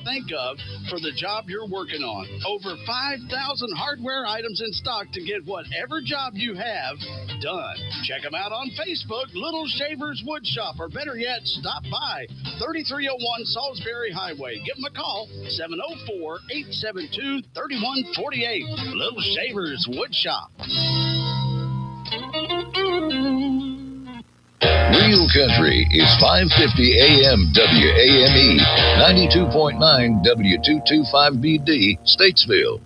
think of for the job you're working on. Over 5,000 hardware items in stock to get whatever job you have done. Check them out on Facebook, Little Shavers Wood Shop, or better yet, stop by 3301 Salisbury Highway. Give them a call, 704-872-3148. Little Shavers Wood Shop. Real Country is 550 AM WAME, 92.9 W225BD, Statesville.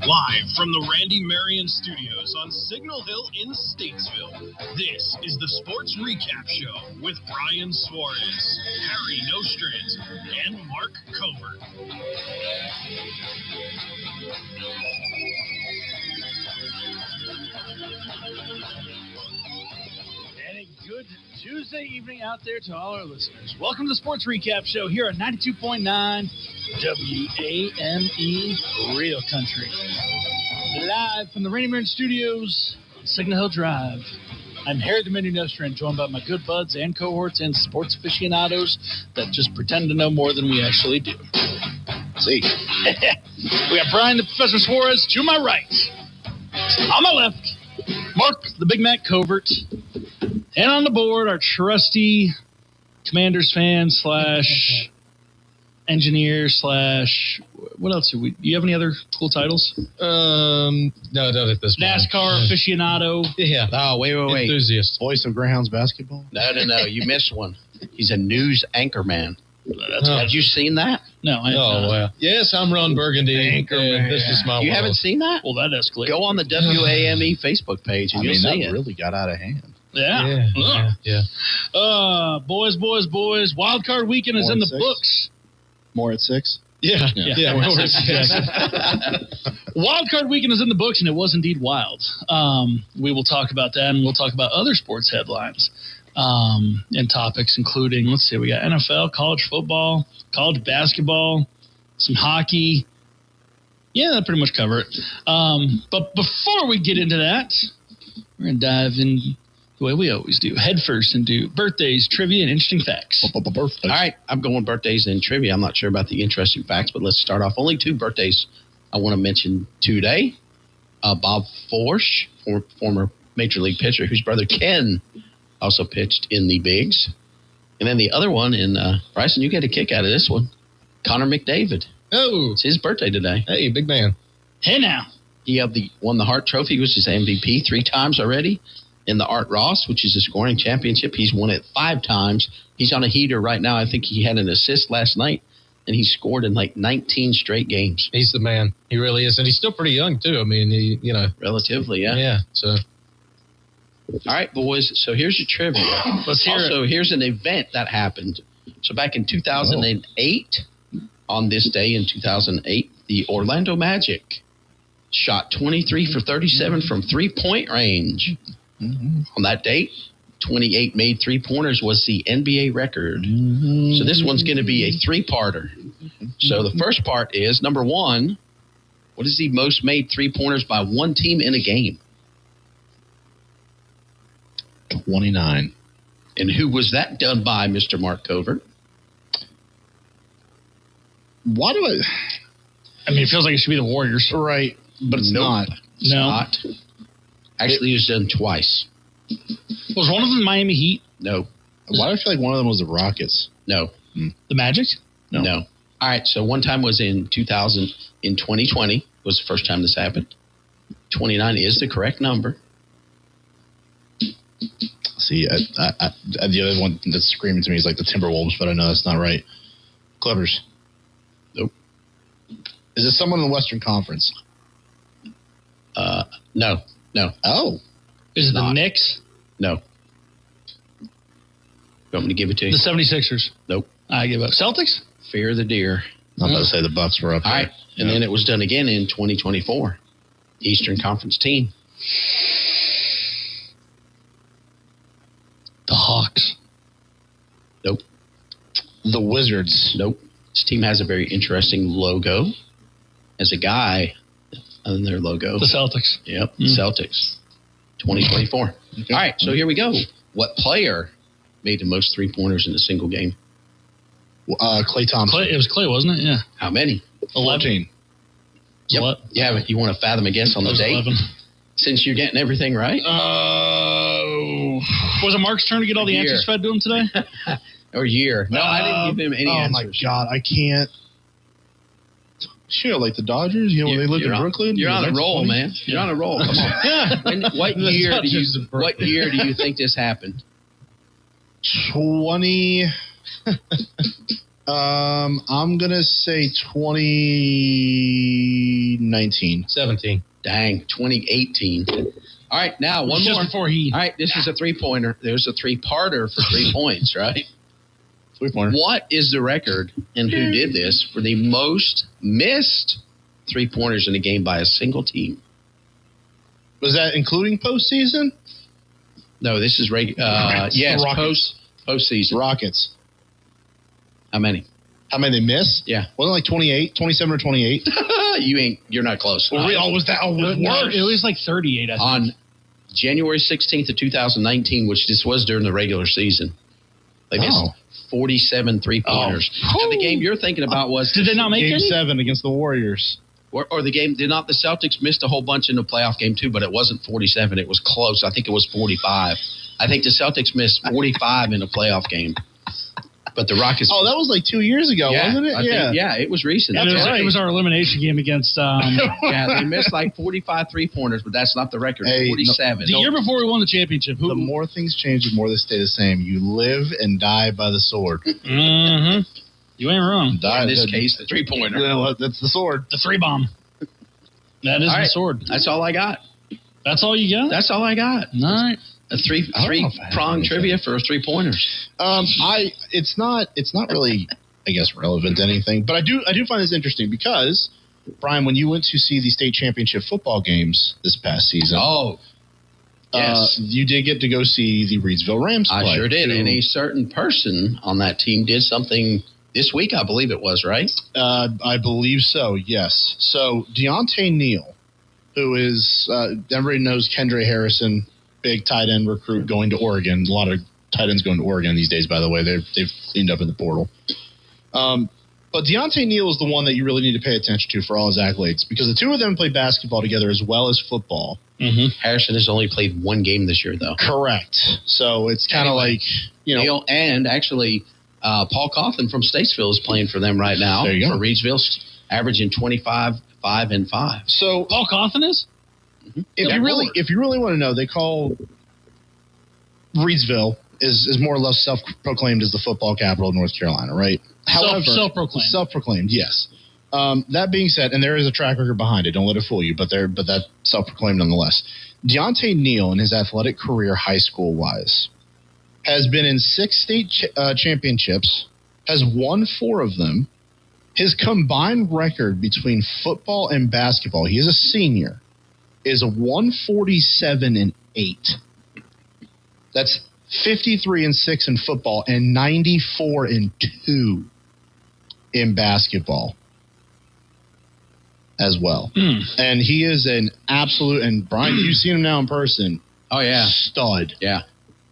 Live from the Randy Marion Studios on Signal Hill in Statesville, this is the Sports Recap Show with Brian Suarez, Harry Nostrant, and Mark Covert. And a good Tuesday evening out there to all our listeners. Welcome to the Sports Recap Show here on 92.9 WAME Real Country. Live from the Randy Marion Studios, Signal Hill Drive. I'm Harry the Mini Nostrand, joined by my good buds and cohorts and sports aficionados that just pretend to know more than we actually do. See. We got Brian the Professor Suarez to my right. On my left, Mark the Big Mac Covert. And on the board, our trusty Commanders fan / engineer / what else do you have any other cool titles? No, not at this point. NASCAR aficionado. Yeah. Oh, wait. Enthusiast. Voice of Greyhounds basketball? No. You missed one. He's a news anchor man. Have you seen that? No, I have not. Wow. Yes, I'm Ron Burgundy. Anchorman. This is my You world. haven't seen that? Well, that escalated. Go on the WAME Facebook page and you'll see that it. really got out of hand. Yeah. Yeah. Boys. Wild card weekend is in the books. More at 6? Yeah. Wild card weekend is in the books, and it was indeed wild. We will talk about that, and we'll talk about other sports headlines and topics, including, let's see, we got NFL, college football, college basketball, some hockey. Yeah, that pretty much cover it. But before we get into that, we're going to dive in the way we always do, head first, and do birthdays, trivia, and interesting facts. Birthdays. All right, I'm going birthdays and trivia. I'm not sure about the interesting facts, but let's start off. Only 2 birthdays I want to mention today. Bob Forsch, former Major League pitcher, whose brother Ken also pitched in the bigs. And then the other one, Bryson, you get a kick out of this one, Connor McDavid. Oh. It's his birthday today. Hey, big man. Hey, now. He won the Hart Trophy, which is MVP 3 times already. In the Art Ross, which is a scoring championship, he's won it 5 times. He's on a heater right now. I think he had an assist last night, and he scored in like 19 straight games. He's the man. He really is. And he's still pretty young, too. I mean, Relatively, yeah. Yeah, so. All right, boys. So here's your trivia. Let's hear it. Also, here's an event that happened. So back in 2008, on this day in 2008, the Orlando Magic shot 23 for 37 from 3-point range. Mm-hmm. On that date, 28 made 3-pointers was the NBA record. Mm-hmm. So this one's going to be a 3-parter. So the first part is, number 1, what is the most made 3-pointers by one team in a game? 29. And who was that done by, Mr. Mark Covert? Why do I mean, it feels like it should be the Warriors. Right, but it's not. It's not. Actually, it was done twice. Was one of them Miami Heat? No. Why do I feel like one of them was the Rockets? No. The Magic? No. All right, so one time was in 2020 was the first time this happened. 29 is the correct number. See, the other one that's screaming to me is like the Timberwolves, but I know that's not right. Clippers. Nope. Is it someone in the Western Conference? No. Oh. Is it the Knicks? No. You want me to give it to you? The 76ers? Nope. I give up. Celtics? Fear the deer. I'm about to say the Bucks were up there. All right, and then it was done again in 2024. Eastern Conference team. The Hawks. Nope. The Wizards. Nope. This team has a very interesting logo. As a guy on their logo. The Celtics. Yep, Celtics. 2024. Okay. All right, so here we go. What player made the most 3-pointers in a single game? Klay Thompson. It was Klay, wasn't it? Yeah. How many? 14. Yep. What? Yeah, but you want to fathom a guess on the date? 11. Since you're getting everything right? Was it Mark's turn to get all the answers fed to him today? Or year? No, I didn't give him any answers. Oh, my God. I can't. Sure, like the Dodgers, when they lived in Brooklyn. You're on a roll, man. You're on a roll. Come on. What year do you think this happened? 20. I'm gonna say 2019. 17. Dang, 2018. All right, now one more. Before he. All right, this is a 3-pointer. There's a 3-parter for 3 points, right? 3-pointer. What is the record, and who did this, for the most missed 3-pointers in a game by a single team? Was that including postseason? No, this is yes, postseason. Rockets. How many? How many they missed? Yeah. Wasn't it like 28, 27 or 28? You're not close. Was that worse? It was like 38, I think. On January 16th of 2019, which this was during the regular season, they missed 47 3-pointers. Now, the game you're thinking about was... Did they not make Game any? 7 against the Warriors. Or the game, the Celtics missed a whole bunch in the playoff game too, but it wasn't 47. It was close. I think it was 45. I think the Celtics missed 45 in a playoff game. But the Rockets... Oh, that was like 2 years ago, wasn't it? It was recent. It was our elimination game against... yeah, they missed like 45 3-pointers, but that's not the record. 47. The year before we won the championship. The more things change, the more they stay the same. You live and die by the sword. Mm-hmm. You ain't wrong. In this case, the 3-pointer. Well, that's the sword. The 3-bomb. That is the sword. That's all I got. That's all you got? That's all I got. All right. A three-prong trivia for 3-pointers. It's not really, I guess, relevant to anything, but I do find this interesting because, Brian, when you went to see the state championship football games this past season, yes, you did get to go see the Reidsville Rams play. I sure did, and a certain person on that team did something this week, I believe it was, right? I believe so, yes. So Deontay Neal, who is everybody knows Kendra Harrison, big tight end recruit going to Oregon. A lot of tight ends going to Oregon these days, by the way. They've cleaned up in the portal. But Deontay Neal is the one that you really need to pay attention to for all his accolades because the two of them play basketball together as well as football. Mm-hmm. Harrison has only played 1 game this year, though. Correct. So it's kind of like, Neal, and actually Paul Coughlin from Statesville is playing for them right now. There you go. For Reidsville, averaging 25, 5, and 5. So Paul Coughlin is? Mm-hmm. If you really want to know, they call Reidsville is more or less self-proclaimed as the football capital of North Carolina, right? However, self-proclaimed. Self-proclaimed, yes. That being said, and there is a track record behind it. Don't let it fool you, but that's self-proclaimed nonetheless. Deontay Neal, in his athletic career, high school-wise, has been in 6 state championships, has won 4 of them. His combined record between football and basketball, he is a senior, is a 147-8. That's 53-6 in football and 94-2 in basketball as well. And he is an absolute, and Brian, you've seen him now in person. Oh, yeah. Stud. Yeah.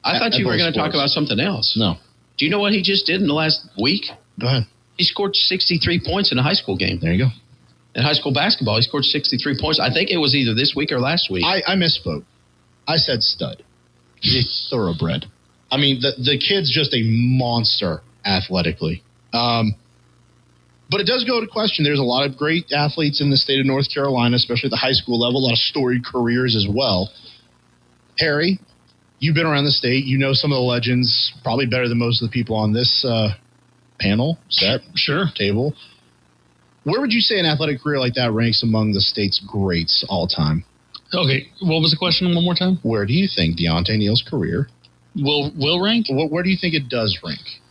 I thought you were going to talk about something else. No. Do you know what he just did in the last week? Go ahead. He scored 63 points in a high school game. There you go. In high school basketball, he scored 63 points. I think it was either this week or last week. I misspoke. I said stud. He's a thoroughbred. I mean, the kid's just a monster athletically. But it does go to question. There's a lot of great athletes in the state of North Carolina, especially at the high school level, a lot of storied careers as well. Harry, you've been around the state. You know some of the legends, probably better than most of the people on this panel, table. Where would you say an athletic career like that ranks among the state's greats all time? Okay, what was the question one more time? Where do you think Deontay Neal's career will rank? Where do you think it does rank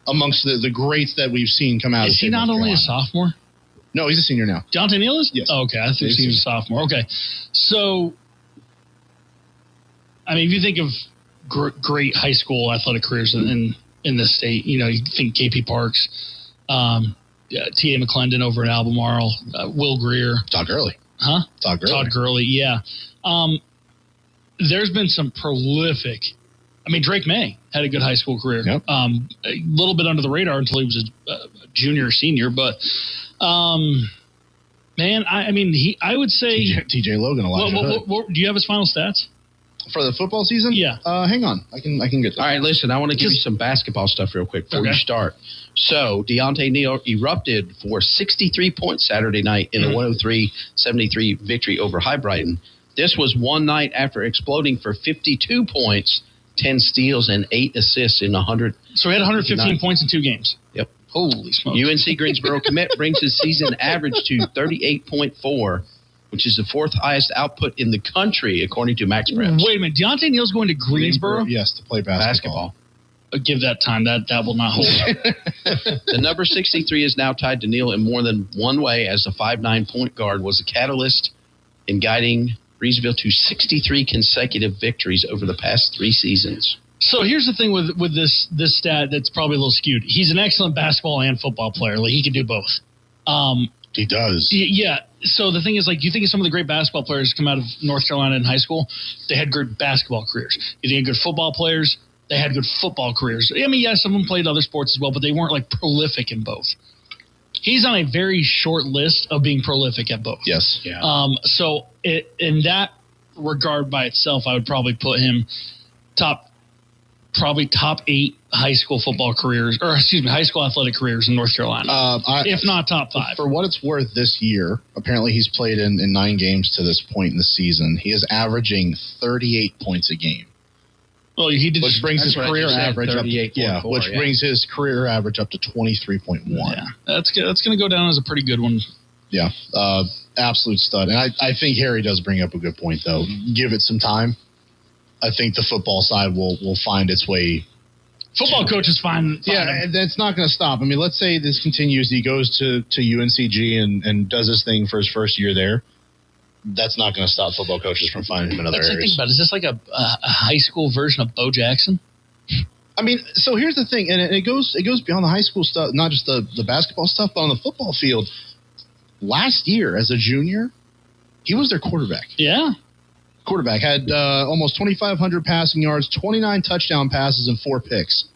amongst the greats that we've seen come out? Is he not only a sophomore? No, he's a senior now. Deontay Neal is? Yes. Oh, okay, I think he was a sophomore. Okay, so I mean, if you think of great high school athletic careers in this state, you think KP Parks, T.A. McClendon over at Albemarle, Will Greer. Todd Gurley. Huh? Todd Gurley. Todd Gurley, yeah. There's been some prolific. I mean, Drake May had a good high school career. Yep. A little bit under the radar until he was a junior or senior. But, man, I would say TJ Logan, Elijah Hood. do you have his final stats? For the football season? Yeah. Hang on. I can get that. All right, listen, I want to give you some basketball stuff real quick before you start. So, Deontay Neal erupted for 63 points Saturday night in a 103-73 victory over High Brighton. This was one night after exploding for 52 points, 10 steals, and 8 assists in 100. So he had 115 points in 2 games. Yep. Holy smokes. UNC Greensboro commit brings his season average to 38.4, which is the 4th highest output in the country, according to Max Preps. Wait a minute. Deontay Neal's going to Greensboro? Yes, to play basketball. Give that time. That will not hold up. The number 63 is now tied to Neal in more than one way, as the 5'9" point guard was a catalyst in guiding Greensville to 63 consecutive victories over the past 3 seasons. So here's the thing with this stat that's probably a little skewed. He's an excellent basketball and football player. Like, he can do both. He does. Yeah. So the thing is, like, you think of some of the great basketball players come out of North Carolina in high school, they had good basketball careers. You think of good football players, they had good football careers. I mean, yes, some of them played other sports as well, but they weren't, like, prolific in both. He's on a very short list of being prolific at both. Yes. Yeah. So in that regard by itself, I would probably put him top 8 high school football careers, or high school athletic careers in North Carolina, if not top 5. For what it's worth, this year, apparently he's played in 9 games to this point in the season. He is averaging 38 points a game. Well, he did, which brings his career average up. Brings his career average up to 23.1. Yeah, that's going to go down as a pretty good one. Yeah, absolute stud. And I think Harry does bring up a good point, though. Give it some time. I think the football side will find its way. Football coaches find yeah, that's not going to stop. I mean, let's say this continues. He goes to UNCG and does his thing for his first year there. That's not going to stop football coaches from finding him in other areas. Think about it. Is this like a high school version of Bo Jackson? I mean, so here's the thing, and it goes beyond the high school stuff, not just the basketball stuff, but on the football field. Last year, as a junior, he was their quarterback. Yeah. Quarterback had almost 2,500 passing yards, 29 touchdown passes, and 4 picks.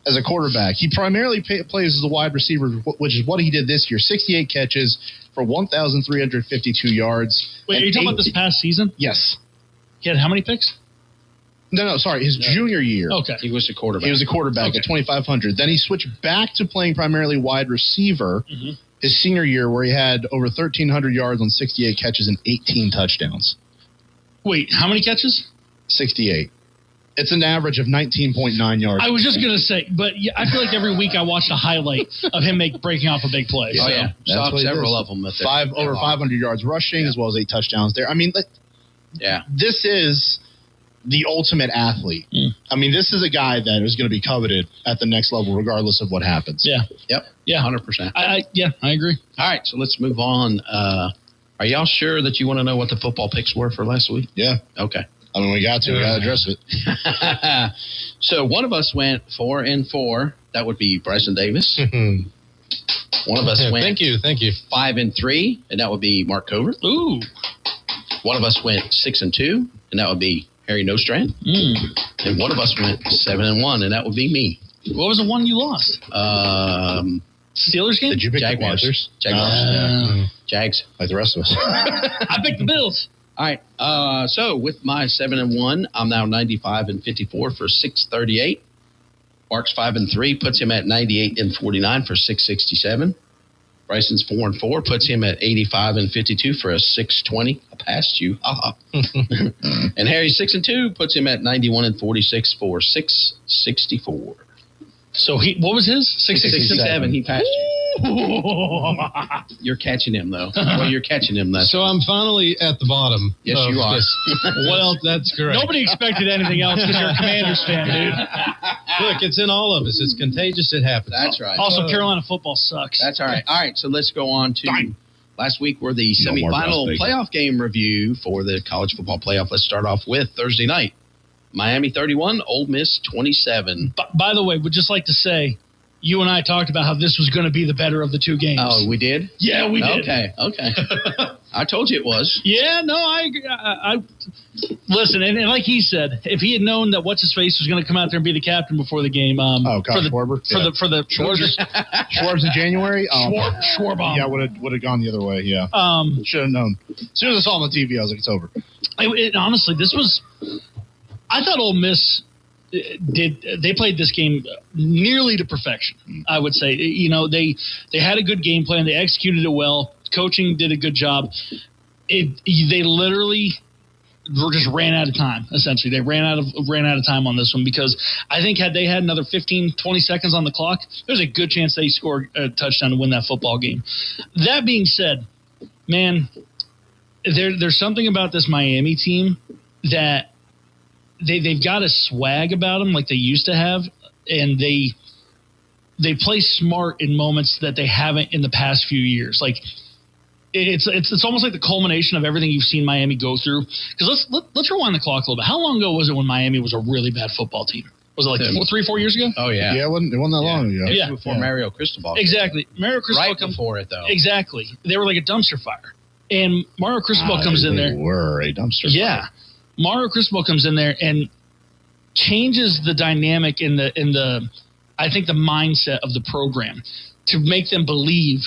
As a quarterback, he primarily plays as a wide receiver, which is what he did this year. 68 catches for 1,352 yards. Wait, are you talking about this past season? Yes. He had how many picks? No, sorry, his junior year. Okay. He was a quarterback. He was a quarterback at 2,500. Then he switched back to playing primarily wide receiver his senior year, where he had over 1,300 yards on 68 catches and 18 touchdowns. Wait, how many catches? 68. It's an average of 19.9 yards. I was just going to say, but I feel like every week I watch a highlight of him breaking off a big play. Oh, yeah. Saw several of them. Over 500 yards rushing, as well as 8 touchdowns there. I mean, this is the ultimate athlete. I mean, this is a guy that is going to be coveted at the next level, regardless of what happens. Yeah. Yep. Yeah. 100%. I agree. All right, so let's move on. Are y'all sure that you want to know what the football picks were for last week? Yeah. Okay. I mean, we got to address it. So one of us went 4-4. That would be Bryson Davis. One of us went. Thank you. 5-3, and that would be Mark Covert. Ooh. One of us went 6-2, and that would be Harry Nostrant. And one of us went 7-1, and that would be me. What was the one you lost? Steelers game? Did you pick Jaguars? the Panthers? Jaguars. Jags. Like the rest of us. I picked the Bills. All right. So with my 7-1, I'm now 95-54 for 638. Mark's 5-3 puts him at 98-49 for 667. Bryson's 4-4 puts him at 85-52 for a 620. I passed you. And Harry's 6-2 puts him at 91-46 for 664. So what was his? 667. He passed you. You're catching him, though. Well, you're catching him. So I'm finally at the bottom. Yes, you are. Well, that's correct. Nobody expected anything else because you're a Commanders fan, dude. Look, it's in all of us. It's contagious. It happens. That's right. Also, Carolina football sucks. That's all right. All right, so let's go on to last week were the semifinal playoff game review for the college football playoff. Let's start off with Thursday night. Miami 31, Ole Miss 27. By the way, would just like to say, you and I talked about how this was going to be the better of the two games. Oh, we did? Yeah, we did. Okay. I told you it was. Yeah, no, I agree. I listen, and like he said, if he had known that what's-his-face was going to come out there and be the captain before the game. Kyle Schwarber? For the Schwarb's in January? Schwarbomb. Yeah, would have gone the other way, yeah. Should have known. As soon as I saw him on TV, I was like, it's over. Honestly, this was – I thought Ole Miss – they played this game nearly to perfection, I would say. They had a good game plan. They executed it well. Coaching did a good job. They literally just ran out of time, essentially. They ran out of time on this one because I think had they had another 15, 20 seconds on the clock, there's a good chance they scored a touchdown to win that football game. That being said, man, there's something about this Miami team that they've got a swag about them like they used to have, and they play smart in moments that they haven't in the past few years. Like it's almost like the culmination of everything you've seen Miami go through. Because let's rewind the clock a little bit. How long ago was it when Miami was a really bad football team? Was it like 3-4 years ago? Oh yeah, yeah. It wasn't that long ago. Yeah, before Mario Cristobal. Exactly, Mario Cristobal right before it though. Exactly, they were like a dumpster fire, and Mario Cristobal comes in there. They were a dumpster fire. Yeah. Mario Cristobal comes in there and changes the dynamic in the I think the mindset of the program to make them believe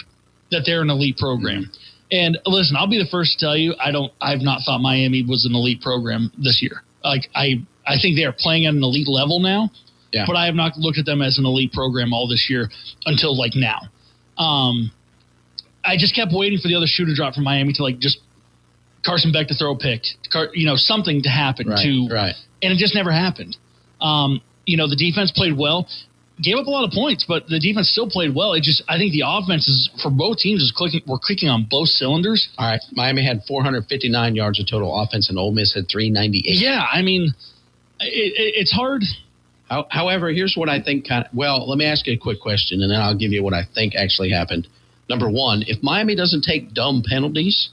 that they're an elite program. Mm-hmm. And listen, I'll be the first to tell you, I've not thought Miami was an elite program this year. Like I think they are playing at an elite level now, but I have not looked at them as an elite program all this year until like now. I just kept waiting for the other shoe to drop from Miami to like just Carson Beck to throw a pick, something to happen and it just never happened. The defense played well, gave up a lot of points, but the defense still played well. I think the offenses for both teams were clicking on both cylinders. All right, Miami had 459 yards of total offense, and Ole Miss had 398. Yeah, I mean, it's hard. However, here's what I think. Let me ask you a quick question, and then I'll give you what I think actually happened. Number one, if Miami doesn't take dumb penalties,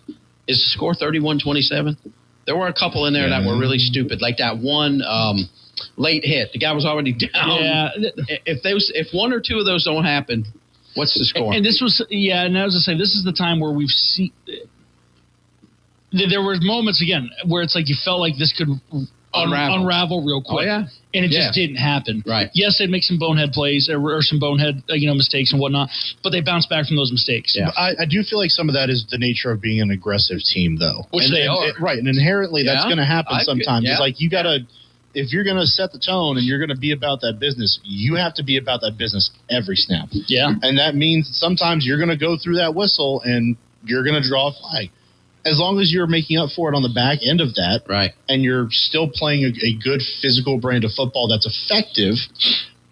is the score 31-27? There were a couple in there that were really stupid, like that one late hit. The guy was already down. Yeah. If one or two of those don't happen, what's the score? And this was and I was going to say, this is the time where we've seen – there were moments, again, where it's like you felt like this could unravel real quick. Oh, yeah. And it just didn't happen. Right. Yes, they'd make some bonehead plays or some bonehead mistakes and whatnot, but they bounced back from those mistakes. Yeah. I do feel like some of that is the nature of being an aggressive team, though. Which they are. Right, and inherently that's going to happen sometimes. Yeah. It's like you got to – if you're going to set the tone and you're going to be about that business, you have to be about that business every snap. Yeah. And that means sometimes you're going to go through that whistle and you're going to draw a flag. As long as you're making up for it on the back end of that, right, and you're still playing a good physical brand of football that's effective,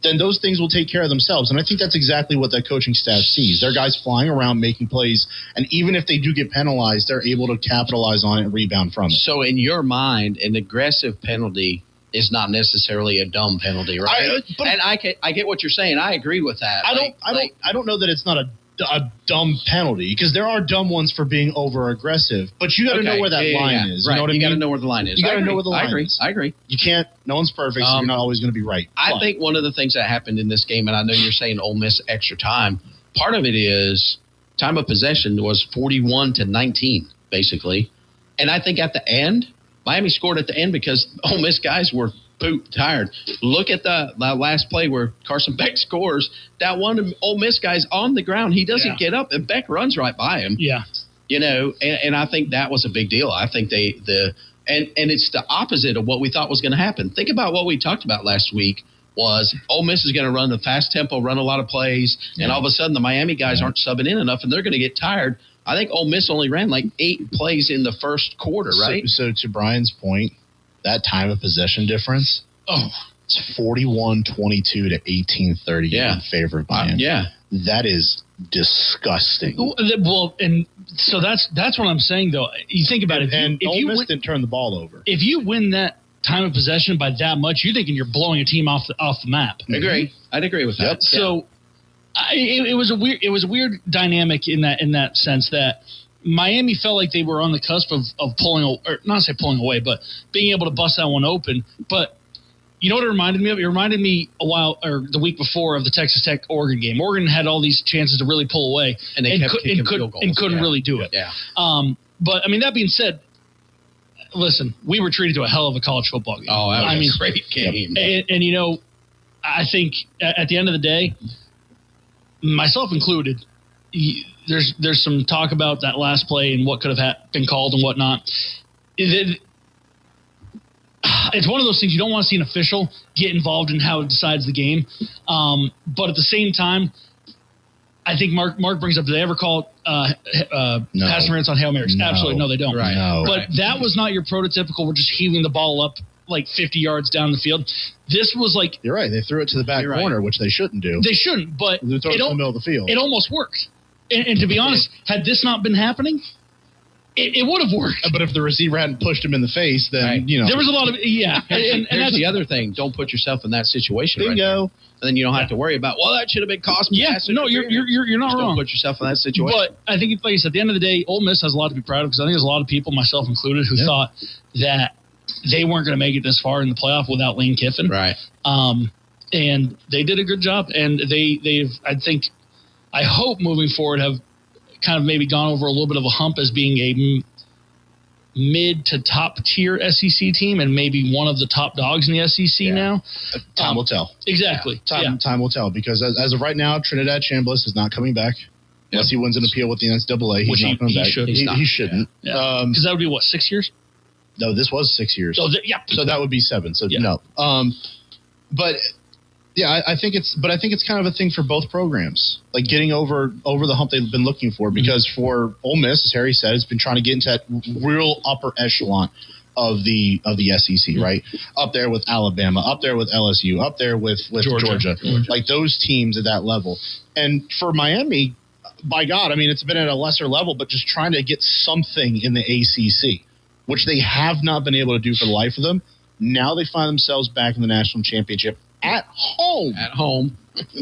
then those things will take care of themselves. And I think that's exactly what that coaching staff sees. They're guys flying around making plays, and even if they do get penalized, they're able to capitalize on it and rebound from it. So in your mind, an aggressive penalty is not necessarily a dumb penalty, right? I get what you're saying. I agree with that. I don't know that it's not a dumb penalty, because there are dumb ones for being over aggressive, but you got to know where that line is. Right. You know what I mean? You got to know where the line is. You got to know where the line is. I agree. You can't. No one's perfect. So you're not always going to be right. I think one of the things that happened in this game, and I know you're saying Ole Miss extra time, part of it is time of possession was 41-19, basically, and I think at the end, Miami scored at the end because Ole Miss guys were tired. Look at the last play where Carson Beck scores. That one Ole Miss guy's on the ground. He doesn't get up, and Beck runs right by him. Yeah. And I think that was a big deal. I think and it's the opposite of what we thought was going to happen. Think about what we talked about last week was Ole Miss is going to run the fast tempo, run a lot of plays, and all of a sudden the Miami guys aren't subbing in enough, and they're going to get tired. I think Ole Miss only ran like 8 plays in the first quarter, right? So to Brian's point, that time of possession difference, it's 41-22 to 18-30 in favor of Miami. That is disgusting. Well, and so that's what I'm saying, though. You think about it. And Ole Miss didn't turn the ball over. If you win that time of possession by that much, you're thinking you're blowing a team off the map. Agree. I'd agree with that. Yep. So it was a weird dynamic in that sense that Miami felt like they were on the cusp of pulling, or not say pulling away, but being able to bust that one open. But You know what it reminded me of? It reminded me the week before of the Texas Tech Oregon game. Oregon had all these chances to really pull away, and couldn't really do it. Yeah. But I mean, that being said, listen, we were treated to a hell of a college football game. Oh, that was a great game. And you know, I think at the end of the day, myself included, there's some talk about that last play and what could have been called and whatnot. It's one of those things you don't want to see an official get involved in how it decides the game. But at the same time, I think Mark brings up, do they ever call pass interference on Hail Marys? Absolutely. No, they don't. Right. But that was not your prototypical, we're just heaving the ball up like 50 yards down the field. This was like... You're right. They threw it to the back corner, which they shouldn't do. They shouldn't, but they threw it in the middle of the field. It almost worked. And to be honest, had this not been happening, it would have worked. But if the receiver hadn't pushed him in the face, then, you know. There was a lot of, and that's the other thing. Don't put yourself in that situation. Bingo. Right, and then you don't have to worry about, that should have been cost me. Yeah, no, you're not wrong. Don't put yourself in that situation. But I think, like I said, at the end of the day, Ole Miss has a lot to be proud of, because I think there's a lot of people, myself included, who thought that they weren't going to make it this far in the playoff without Lane Kiffin. Right. And they did a good job. And I hope moving forward have kind of maybe gone over a little bit of a hump as being a mid to top tier SEC team and maybe one of the top dogs in the SEC now. Time will tell. Exactly. Time will tell, because as of right now, Trinidad Chambliss is not coming back unless he wins an appeal with the NCAA. He's not coming back. He shouldn't. Because that would be, 6 years? No, this was 6 years. So that would be 7. So no. But yeah, I think it's kind of a thing for both programs, like getting over the hump they've been looking for. Because for Ole Miss, as Harry said, it's been trying to get into that real upper echelon of the SEC, right? Up there with Alabama, up there with LSU, up there with Georgia, like those teams at that level. And for Miami, by God, I mean, it's been at a lesser level, but just trying to get something in the ACC, which they have not been able to do for the life of them. Now they find themselves back in the national championship at home.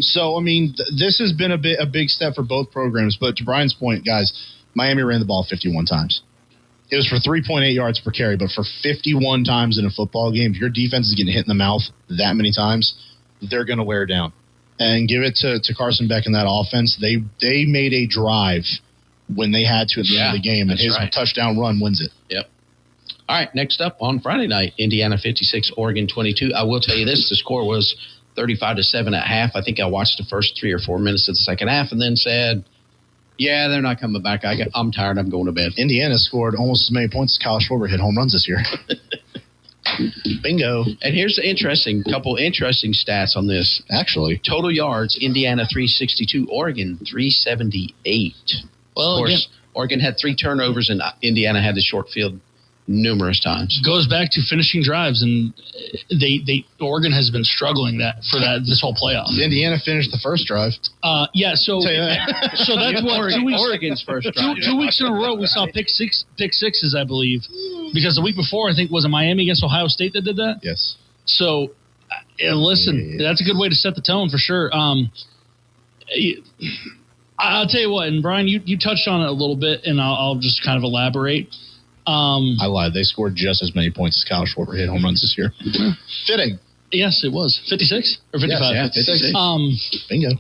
So, I mean, this has been a big step for both programs. But to Brian's point, guys, Miami ran the ball 51 times. It was for 3.8 yards per carry, but for 51 times in a football game, if your defense is getting hit in the mouth that many times, they're going to wear down. And give it to Carson Beck in that offense. They made a drive when they had to at the end of the game, and his touchdown run wins it. Yep. All right, next up on Friday night, Indiana 56, Oregon 22. I will tell you this, the score was 35-7 at half. I think I watched the first 3 or 4 minutes of the second half and then said, they're not coming back. I'm tired. I'm going to bed. Indiana scored almost as many points as Kyle Schwarber hit home runs this year. Bingo. And here's the couple interesting stats on this. Actually, total yards, Indiana 362, Oregon 378. Well, of course, Oregon had 3 turnovers and Indiana had the short field numerous times. Goes back to finishing drives, and Oregon has been struggling this whole playoff. Indiana finished the first drive. So that's what Oregon's first drive. 2 weeks in a row we saw pick sixes, I believe, because the week before I think was it Miami against Ohio State that did that. Yes. So, listen, that's a good way to set the tone for sure. I'll tell you what, and Brian, you touched on it a little bit, and I'll just kind of elaborate. I lied. They scored just as many points as Kyle Schwarber hit home runs this year. Fitting. Yes, it was. 56 or 55? Yes, 56. Bingo.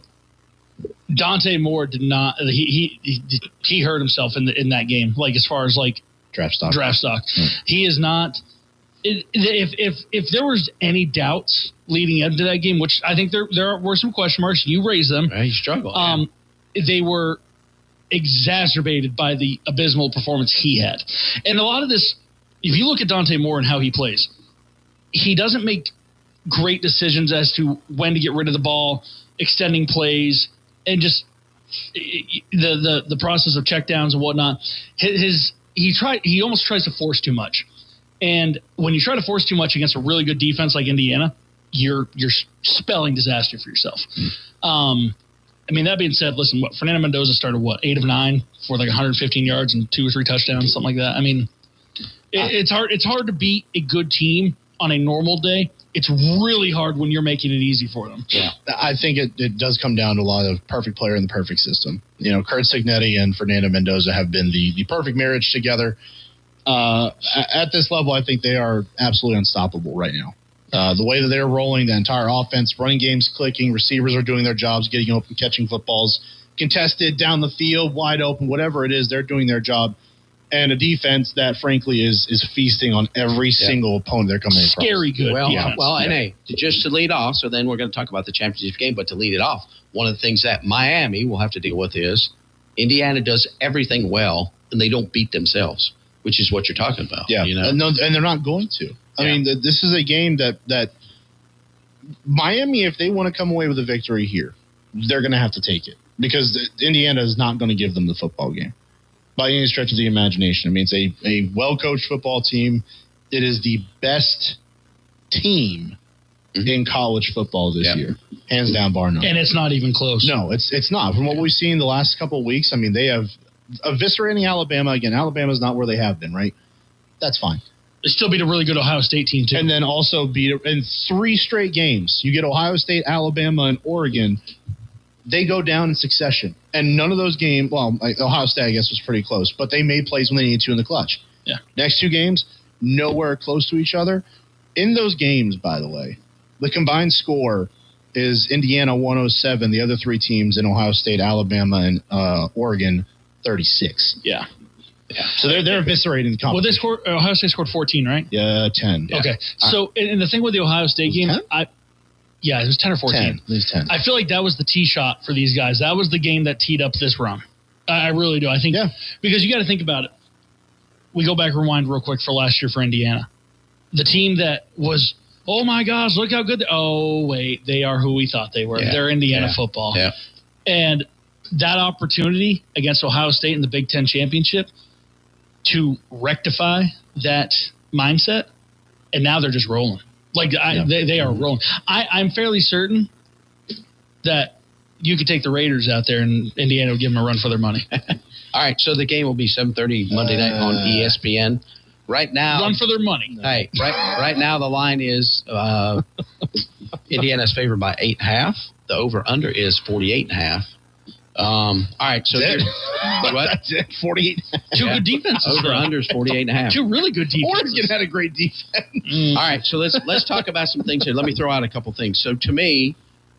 Dante Moore did not. He hurt himself in that game. Like as far as like draft stock. He is not. If there was any doubts leading into that game, which I think there were some question marks, you raised them. He struggled. They were exacerbated by the abysmal performance he had. And a lot of this, if you look at Dante Moore and how he plays, he doesn't make great decisions as to when to get rid of the ball, extending plays, and just the process of checkdowns and whatnot. He almost tries to force too much. And when you try to force too much against a really good defense like Indiana, you're spelling disaster for yourself. I mean, that being said, listen, Fernando Mendoza started 8 of 9 for like 115 yards and 2 or 3 touchdowns, something like that. I mean, it's hard to beat a good team on a normal day. It's really hard when you're making it easy for them. Yeah, I think it does come down to a lot of perfect player in the perfect system. You know, Kurt Cignetti and Fernando Mendoza have been the perfect marriage together. At this level, I think they are absolutely unstoppable right now. The way that they're rolling, the entire offense, running game's clicking, receivers are doing their jobs, getting open, catching footballs, contested, down the field, wide open, whatever it is, they're doing their job. And a defense that, frankly, is feasting on every single opponent they're coming across. Scary good. And hey, just to lead off, so then we're going to talk about the championship game, but to lead it off, one of the things that Miami will have to deal with is Indiana does everything well, and they don't beat themselves, which is what you're talking about. Yeah, you know? and they're not going to. I mean, this is a game that Miami, if they want to come away with a victory here, they're going to have to take it because Indiana is not going to give them the football game by any stretch of the imagination. I mean, it's a well-coached football team. It is the best team in college football this year, hands down, bar none. And it's not even close. No, it's not. From what we've seen the last couple of weeks, I mean, they have eviscerating Alabama. Again, Alabama's not where they have been, right? That's fine. They still beat a really good Ohio State team, too. And then also beat in 3 straight games. You get Ohio State, Alabama, and Oregon. They go down in succession. And none of those games, well, Ohio State, I guess, was pretty close, but they made plays when they needed to in the clutch. Yeah. Next 2 games, nowhere close to each other. In those games, by the way, the combined score is Indiana 107, the other 3 teams in Ohio State, Alabama, and Oregon 36. Yeah. So they're eviscerating the competition. Well, they scored. Ohio State scored 14, right? Yeah, 10. Yeah. Okay. So, and the thing with the Ohio State game, 10? it was 10 or 14. 10. It was 10. I feel like that was the tee shot for these guys. That was the game that teed up this run. I really do. I think because you got to think about it. We go back, rewind real quick for last year for Indiana. The team that was, oh my gosh, look how good. Oh, wait, they are who we thought they were. Yeah. They're Indiana football. Yeah. And that opportunity against Ohio State in the Big Ten championship to rectify that mindset, and now they're just rolling. Like they are rolling. I'm fairly certain that you could take the Raiders out there and Indiana will give them a run for their money. All right, so the game will be 7:30 Monday night on ESPN. Right now, run for their money. Hey, right now the line is Indiana's favored by 8.5. The over/under is 48.5. All right, so what? That's it. 48. 2 good defenses. Over/under is 48.5. 2 really good defenses. Oregon had a great defense. All right, so let's talk about some things here. Let me throw out a couple things. So to me,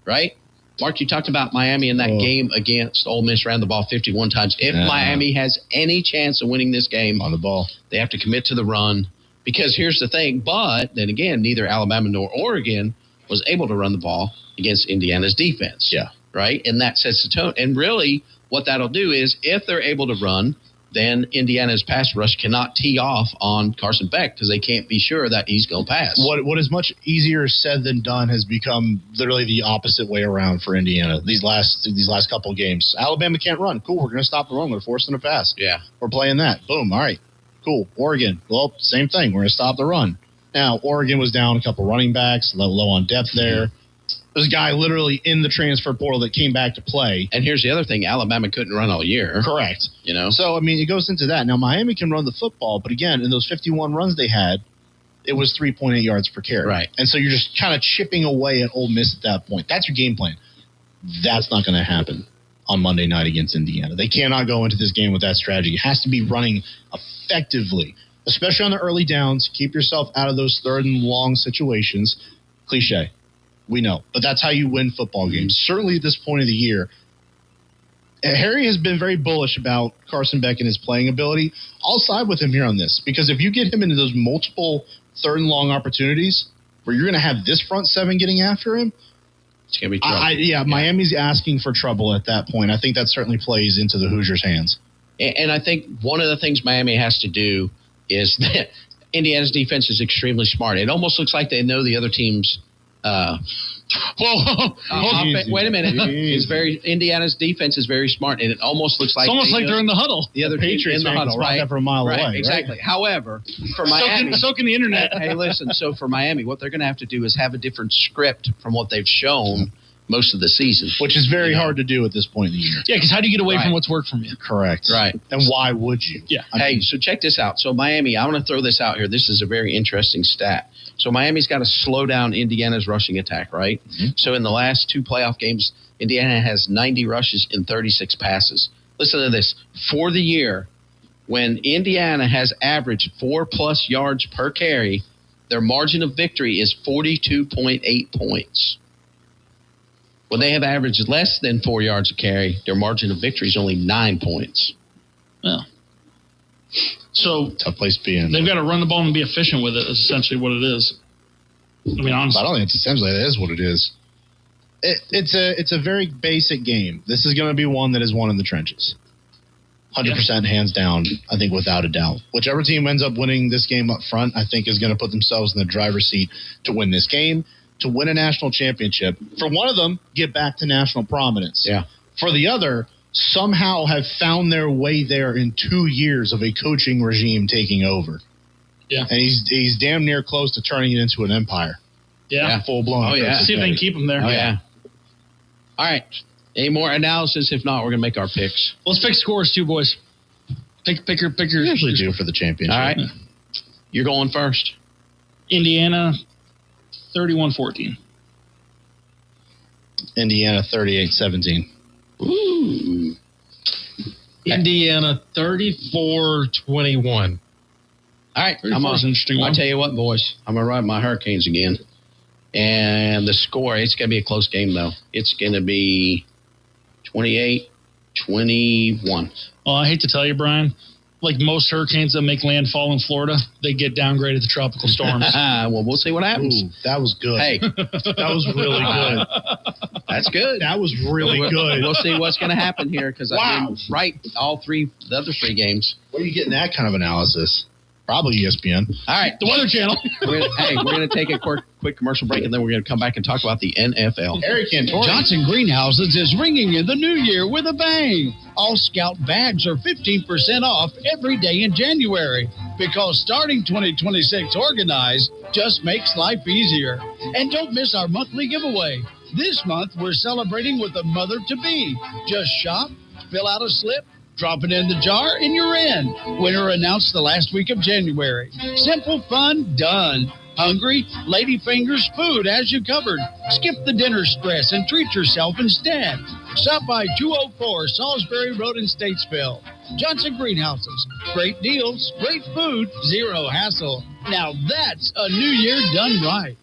right, Mark, you talked about Miami in that game against Ole Miss, ran the ball 51 times. If Miami has any chance of winning this game on the ball, they have to commit to the run. Because here's the thing, but then again, neither Alabama nor Oregon was able to run the ball against Indiana's defense. Yeah. Right? And that sets the tone. And really, what that'll do is if they're able to run, then Indiana's pass rush cannot tee off on Carson Beck because they can't be sure that he's going to pass. What is much easier said than done has become literally the opposite way around for Indiana these last couple of games. Alabama can't run. Cool, we're going to stop the run. We're forcing a pass. Yeah. We're playing that. Boom. All right. Cool. Oregon. Well, same thing. We're going to stop the run. Now, Oregon was down a couple running backs, low on depth there. There's a guy literally in the transfer portal that came back to play. And here's the other thing. Alabama couldn't run all year. Correct. You know? So, I mean, it goes into that. Now, Miami can run the football, but again, in those 51 runs they had, it was 3.8 yards per carry. Right. And so you're just kind of chipping away at Ole Miss at that point. That's your game plan. That's not going to happen on Monday night against Indiana. They cannot go into this game with that strategy. It has to be running effectively, especially on the early downs. Keep yourself out of those 3rd and long situations. Cliche. We know. But that's how you win football games. Certainly at this point of the year. Harry has been very bullish about Carson Beck and his playing ability. I'll side with him here on this because if you get him into those multiple 3rd and long opportunities where you're going to have this front 7 getting after him, it's going to be trouble. Miami's asking for trouble at that point. I think that certainly plays into the Hoosiers' hands. And I think one of the things Miami has to do is that Indiana's defense is extremely smart. It almost looks like they know the other team's wait a minute. Indiana's defense is very smart, and it almost looks like it's almost like they're in the huddle. The other Patriots in the huddle, right? For a mile away, exactly. Right? However, for Miami, so can the internet. Hey, listen. So for Miami, what they're going to have to do is have a different script from what they've shown most of the season, which is very hard to do at this point in the year. Yeah, because how do you get away from what's worked from you? Correct. Right. And why would you? Yeah. Hey, so check this out. So Miami, I want to throw this out here. This is a very interesting stat. So Miami's got to slow down Indiana's rushing attack, right? Mm-hmm. So in the last 2 playoff games, Indiana has 90 rushes and 36 passes. Listen to this. For the year, when Indiana has averaged 4+ yards per carry, their margin of victory is 42.8 points. When they have averaged less than 4 yards a carry, their margin of victory is only 9 points. Well, so tough place to be in. They've got to run the ball and be efficient with it. Is essentially what it is. I mean, honestly, I don't think it's essentially that is what it is. It's a very basic game. This is going to be one that is won in the trenches. 100% hands down, I think, without a doubt. Whichever team ends up winning this game up front, I think is going to put themselves in the driver's seat to win this game, to win a national championship. For one of them, get back to national prominence. Yeah. For the other, somehow have found their way there in 2 years of a coaching regime taking over. Yeah. And he's damn near close to turning it into an empire. Yeah. Full blown. Oh, yeah. See if they can keep him there. Oh, yeah. All right. Any more analysis? If not, we're going to make our picks. Let's pick scores too, boys. Pick your. We usually do for the championship. All right. You're going first. Indiana, 31-14. Indiana, 38-17. Ooh. Indiana, 34-21. All right. An interesting one. I'll tell you what, boys. I'm going to ride my Hurricanes again. And the score, it's going to be a close game, though. It's going to be 28-21. Oh, I hate to tell you, Brian. Like most hurricanes that make landfall in Florida, they get downgraded to tropical storms. Well, we'll see what happens. Ooh, that was good. Hey. That was really good. That's good. That was really good. We'll see what's going to happen here because I didn't write the other three games. Where are you getting that kind of analysis? Probably ESPN. All right. The Weather Channel. We're going to take a quick commercial break, and then we're going to come back and talk about the NFL. Harry Cantori. Johnson Greenhouses is ringing in the new year with a bang. All Scout bags are 15% off every day in January because starting 2026 organized just makes life easier. And don't miss our monthly giveaway. This month, we're celebrating with a mother-to-be. Just shop, fill out a slip, drop it in the jar, and you're in. Winner announced the last week of January. Simple, fun, done. Hungry? Lady Fingers food as you covered. Skip the dinner stress and treat yourself instead. Stop by 204 Salisbury Road in Statesville. Johnson Greenhouses. Great deals, great food, zero hassle. Now that's a new year done right.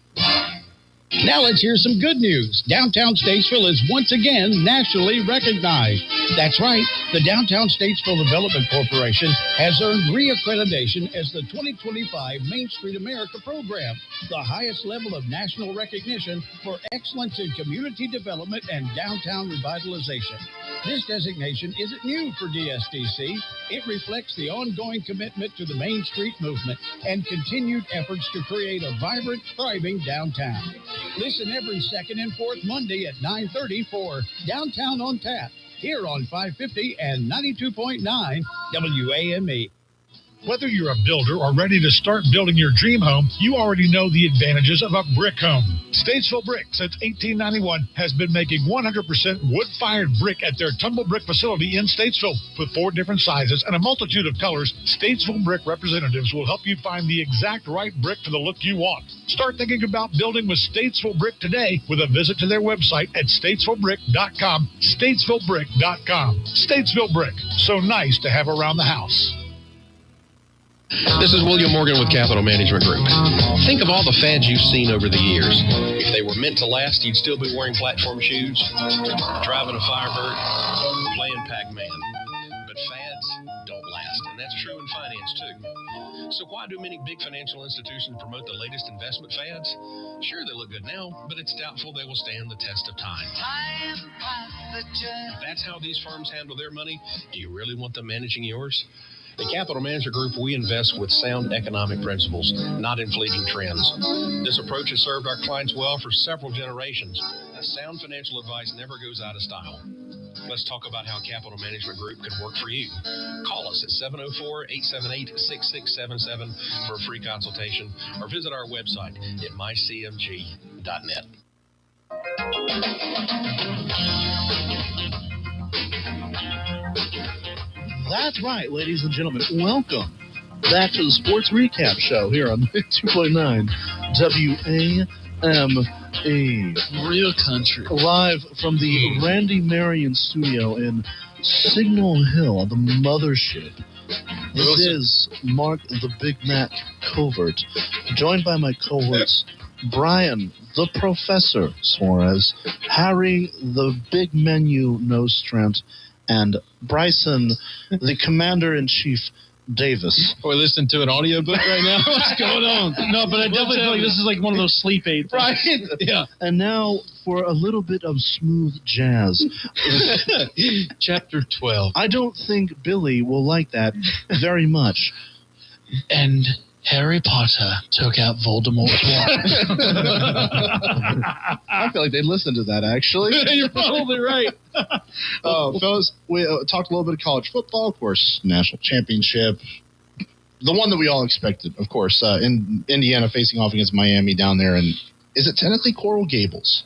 Now let's hear some good news. Downtown Statesville is once again nationally recognized. That's right. The Downtown Statesville Development Corporation has earned reaccreditation as the 2025 Main Street America program, the highest level of national recognition for excellence in community development and downtown revitalization. This designation isn't new for DSDC. It reflects the ongoing commitment to the Main Street movement and continued efforts to create a vibrant, thriving downtown. Listen every second and fourth Monday at 9:30 for Downtown on Tap, here on 550 and 92.9 WAME. Whether you're a builder or ready to start building your dream home, you already know the advantages of a brick home. Statesville Brick, since 1891, has been making 100% wood-fired brick at their Tumble Brick facility in Statesville. With 4 different sizes and a multitude of colors, Statesville Brick representatives will help you find the exact right brick for the look you want. Start thinking about building with Statesville Brick today with a visit to their website at statesvillebrick.com, statesvillebrick.com. Statesville Brick, so nice to have around the house. This is William Morgan with Capital Management Group. Think of all the fads you've seen over the years. If they were meant to last, you'd still be wearing platform shoes, driving a Firebird, playing Pac-Man. But fads don't last, and that's true in finance too. So why do many big financial institutions promote the latest investment fads? Sure, they look good now, but it's doubtful they will stand the test of time. If that's how these firms handle their money, do you really want them managing yours? At Capital Management Group, we invest with sound economic principles, not in fleeting trends. This approach has served our clients well for several generations. Sound financial advice never goes out of style. Let's talk about how Capital Management Group can work for you. Call us at 704-878-6677 for a free consultation or visit our website at mycmg.net. That's right, ladies and gentlemen. Welcome back to the Sports Recap Show here on 2.9 WAME. Real country. Live from the Randy Marion studio in Signal Hill, the mothership This is Mark the Big Mac Covert, joined by my cohorts, Brian the Professor Suarez, Harry the Big Menu Nostrant, and Bryson the Commander-in-Chief Davis. We're listening to an audiobook right now. What's going on? No, but I definitely feel like this is like one of those sleep aids. Right? Yeah. And now for a little bit of smooth jazz. Chapter 12. I don't think Billy will like that very much. And Harry Potter took out Voldemort's wand. I feel like they'd listen to that, actually. You're probably right. Fellas, we talked a little bit of college football, of course, national championship. The one that we all expected, of course, in Indiana facing off against Miami down there. And is it technically Coral Gables?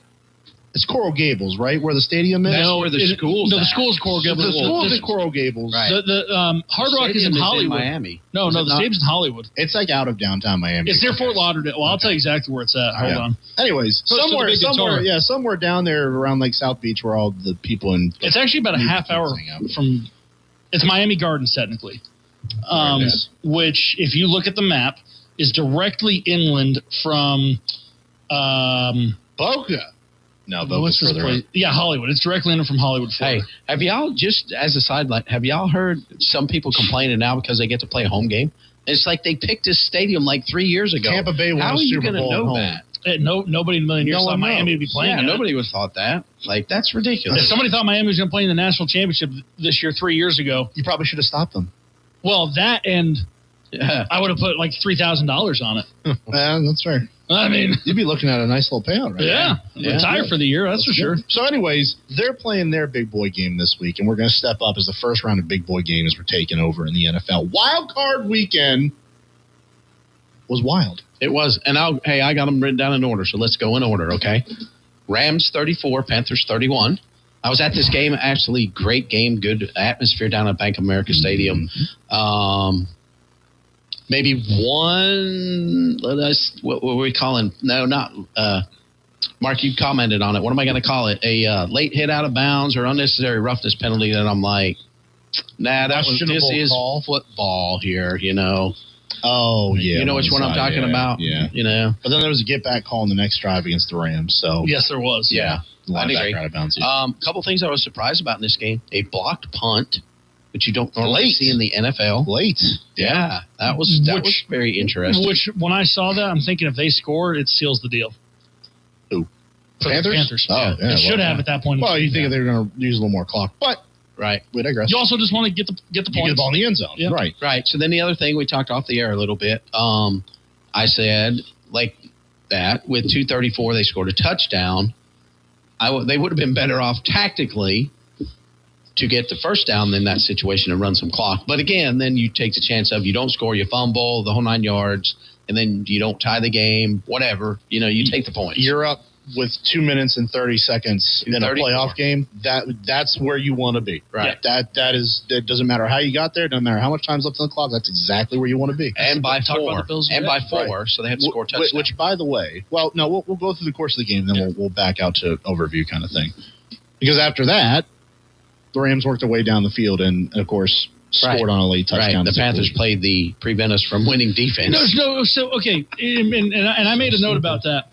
It's Coral Gables, right? Where the stadium is? No, where the school's No, the at. school's Coral Gables. The school's at Coral Gables. Right. The Hard Rock is in Hollywood. Miami. No, Is it the not? stadium's in Hollywood. It's like out of downtown Miami. It's near Fort Lauderdale. Well, I'll tell you exactly where it's at. Hold on. Anyways, Close to the big guitar. somewhere down there around like South Beach where all the people in. It's actually about a half hour hang out. from. It's Miami Gardens, technically. Which, if you look at the map, is directly inland from. Boca. No, What's Boca's this further place? in. Yeah, Hollywood. It's directly inland from Hollywood. Hey, Florida. have y'all, just as a sideline, have y'all heard some people complaining now because they get to play a home game? It's like they picked this stadium like 3 years ago. Tampa Bay won How a are you Super going to Bowl at know home. that? Nobody in a million years No thought one Miami knows. would be playing. Yeah, in it. nobody would have thought that. Like, that's ridiculous. If somebody thought Miami was going to play in the national championship this year 3 years ago, You probably should have stopped them. well, that and Yeah. I would have put like $3,000 on it. Yeah, that's fair. I mean, You'd be looking at a nice little payout, right? yeah, retire for the year. That's for sure. So, anyways, they're playing their big boy game this week, and we're going to step up as the first round of big boy games we're taking over in the NFL. Wild card weekend was wild. It was. And I got them written down in order, so let's go in order, okay? Rams 34, Panthers 31. I was at this game, actually, great game, good atmosphere down at Bank of America Stadium. Maybe one, what were we calling? No, not, Mark, you commented on it. What am I going to call it? A late hit out of bounds or unnecessary roughness penalty that I'm like, nah, this is football here, you know. Oh, yeah. You know which one I'm talking about? Yeah. You know? But then there was a get-back call in the next drive against the Rams, so. Yes, there was. Yeah. A lot of agree. back out of bounds. Couple things I was surprised about in this game. A blocked punt, which you don't normally see in the NFL. Late. Yeah, that was very interesting. Which, when I saw that, I'm thinking if they score, it seals the deal. Who? For the Panthers. Oh, yeah. It should have at that point. Well, you think they were going to use a little more clock, but Right. we digress. You also just want to get the You points. get the ball in the end zone. Yeah. Right. Right. So then the other thing, we talked off the air a little bit. I said, like that, with 2:34, they scored a touchdown. They would have been better off tactically to get the first down in that situation and run some clock. But again, then you take the chance of you don't score, you fumble, the whole 9 yards, and then you don't tie the game, whatever. You know, you take the points. You're up with 2 minutes and 30 seconds in a 34. playoff game. That's where you want to be. Right. That doesn't matter how you got there. Doesn't matter how much time's left on the clock. That's exactly where you want to be. And by Talk about four. the Bills And yet? by four, so they had to score touchdowns. Which, by the way, well, no, we'll go through the course of the game, then we'll back out to overview kind of thing. Because after that, the Rams worked their way down the field and, of course, scored on a late touchdown. Right. The Panthers played the prevent us from winning defense. No. So okay, and I made a note about that.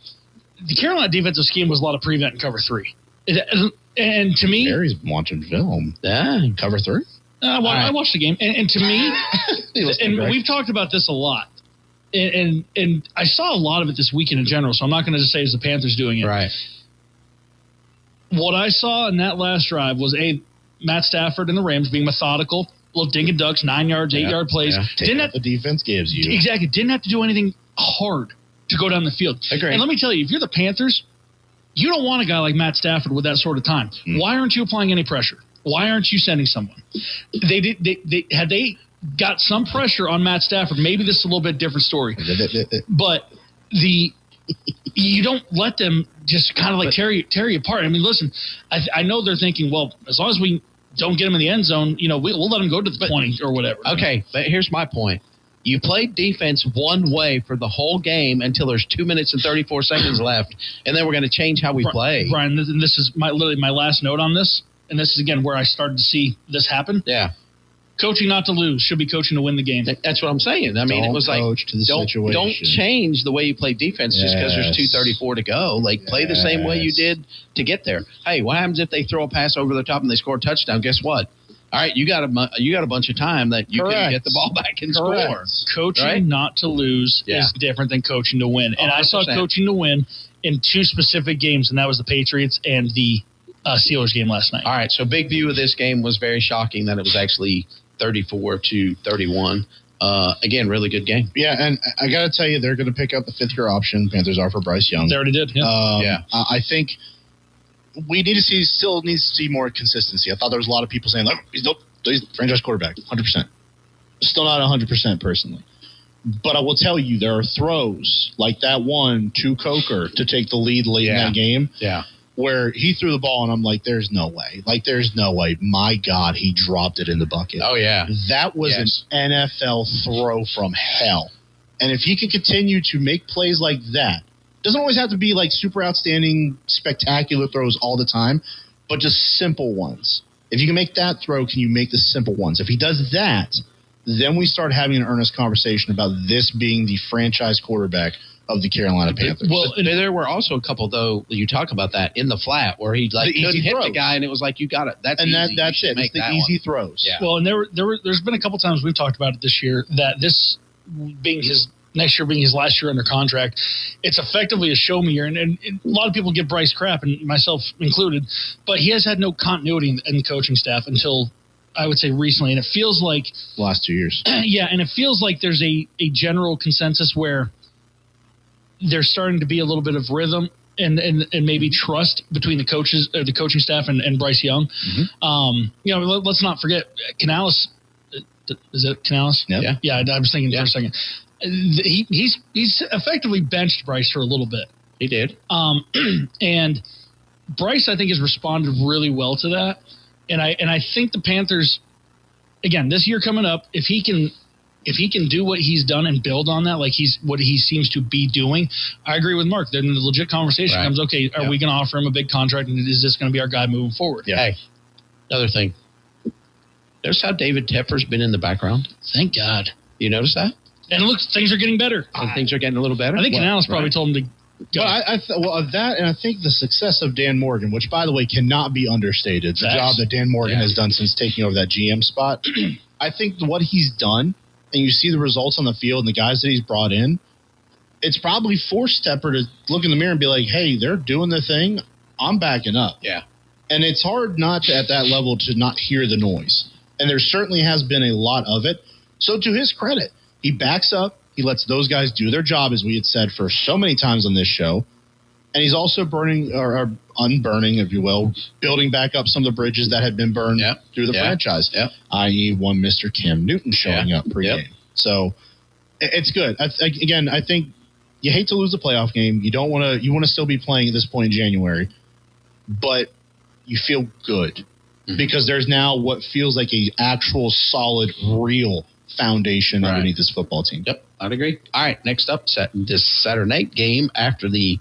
The Carolina defensive scheme was a lot of prevent and cover 3, and to me, Barry's watching film. Yeah. Cover 3. I watched the game, and to me, and we've talked about this a lot, and I saw a lot of it this weekend in general. So I'm not going to just say it's the Panthers doing it. Right. What I saw in that last drive was Matt Stafford and the Rams being methodical, little dink and ducks, 9 yards, 8-yard plays. Yeah. Didn't have the defense gives you. Exactly. Didn't have to do anything hard to go down the field. Agree. And let me tell you, if you're the Panthers, you don't want a guy like Matt Stafford with that sort of time. Why aren't you applying any pressure? Why aren't you sending someone? Had they got some pressure on Matt Stafford, maybe this is a little bit different story. But you don't let them just kind of like tear you apart. I mean, listen, I know they're thinking, well, as long as we don't get him in the end zone, you know, we'll let him go to the 20 or whatever. Okay, but here's my point. You played defense one way for the whole game until there's 2 minutes and 34 seconds left, and then we're going to change how we play. Brian, this is literally my last note on this, and this is, again, where I started to see this happen. Yeah. Coaching not to lose, should be coaching to win the game. That's what I'm saying. I mean, it was like, don't change the way you play defense just because there's 2:34 to go. Like, play the same way you did to get there. Hey, what happens if they throw a pass over the top and they score a touchdown? Guess what? All right, you got a bunch of time that you can get the ball back and score. Coaching not to lose is different than coaching to win. And 100%. I saw coaching to win in two specific games, and that was the Patriots and the Steelers game last night. All right, so big view of this game was very shocking that it was actually 34-31. Again, really good game. Yeah, and I got to tell you, they're going to pick up the fifth-year option. Panthers are for Bryce Young. They already did. Yeah. I think we still need to see more consistency. I thought there was a lot of people saying, he's franchise quarterback, 100%. Still not 100% personally. But I will tell you, there are throws like that one to Coker to take the lead late in that game. Yeah. Where he threw the ball, and I'm like, there's no way. There's no way. My God, he dropped it in the bucket. Oh, yeah. That was an NFL throw from hell. And if he can continue to make plays like that, doesn't always have to be like super outstanding, spectacular throws all the time, but just simple ones. If you can make that throw, can you make the simple ones? If he does that, then we start having an earnest conversation about this being the franchise quarterback of the Carolina Panthers. Well, there were also a couple, though, you talk about that, in the flat where he couldn't hit the guy, and it was like, you got it. That's easy. That's it. It's the easy throws. Yeah. Well, and there's been a couple times we've talked about it this year that this being next year being his last year under contract, it's effectively a show me year. And a lot of people give Bryce crap, and myself included, but he has had no continuity in the coaching staff until I would say recently. And it feels like the last 2 years. Yeah. And it feels like there's a general consensus where there's starting to be a little bit of rhythm and maybe trust between the coaches, the coaching staff and Bryce Young. Mm-hmm. Let's not forget Canales. Is it Canales? Yep. Yeah. I was thinking for a second. He's effectively benched Bryce for a little bit. He did. And Bryce, I think, has responded really well to that. And I think the Panthers, again, this year coming up, if he can do what he's done and build on that, like what he seems to be doing, I agree with Mark. Then the legit conversation comes, okay, are we going to offer him a big contract, and is this going to be our guy moving forward? Yeah. Hey, another thing. Notice how David Tepper's been in the background? Thank God. You notice that? And look, things are getting better. Things are getting a little better? I think Canales probably told him to go. That, and I think the success of Dan Morgan, which, by the way, cannot be understated, the job that Dan Morgan has done since taking over that GM spot, I think what he's done, and you see the results on the field and the guys that he's brought in, it's probably forced Tepper to look in the mirror and be like, hey, they're doing the thing. I'm backing up. Yeah. And it's hard not to, at that level, to not hear the noise. And there certainly has been a lot of it. So to his credit, he backs up. He lets those guys do their job, as we had said for so many times on this show. And he's also burning or unburning, if you will, building back up some of the bridges that had been burned through the franchise, i.e. one Mr. Cam Newton showing up pregame. So it's good. I think you hate to lose the playoff game. You don't want to. You want to still be playing at this point in January, but you feel good because there's now what feels like a actual solid, real foundation underneath this football team. Yep, I'd agree. All right, next up, this Saturday night game after the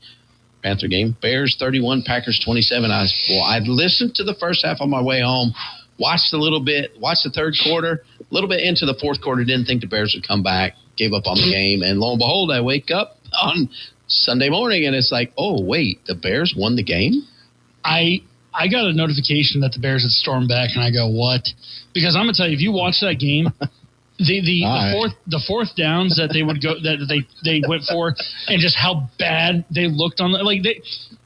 Panther game, Bears 31, Packers 27. I'd listened to the first half on my way home, watched a little bit, watched the third quarter, a little bit into the fourth quarter, didn't think the Bears would come back, gave up on the game, and lo and behold, I wake up on Sunday morning, and it's like, oh, wait, the Bears won the game? I got a notification that the Bears had stormed back, and I go, what? Because I'm going to tell you, if you watch that game, the fourth downs that they would go that they went for, and just how bad they looked on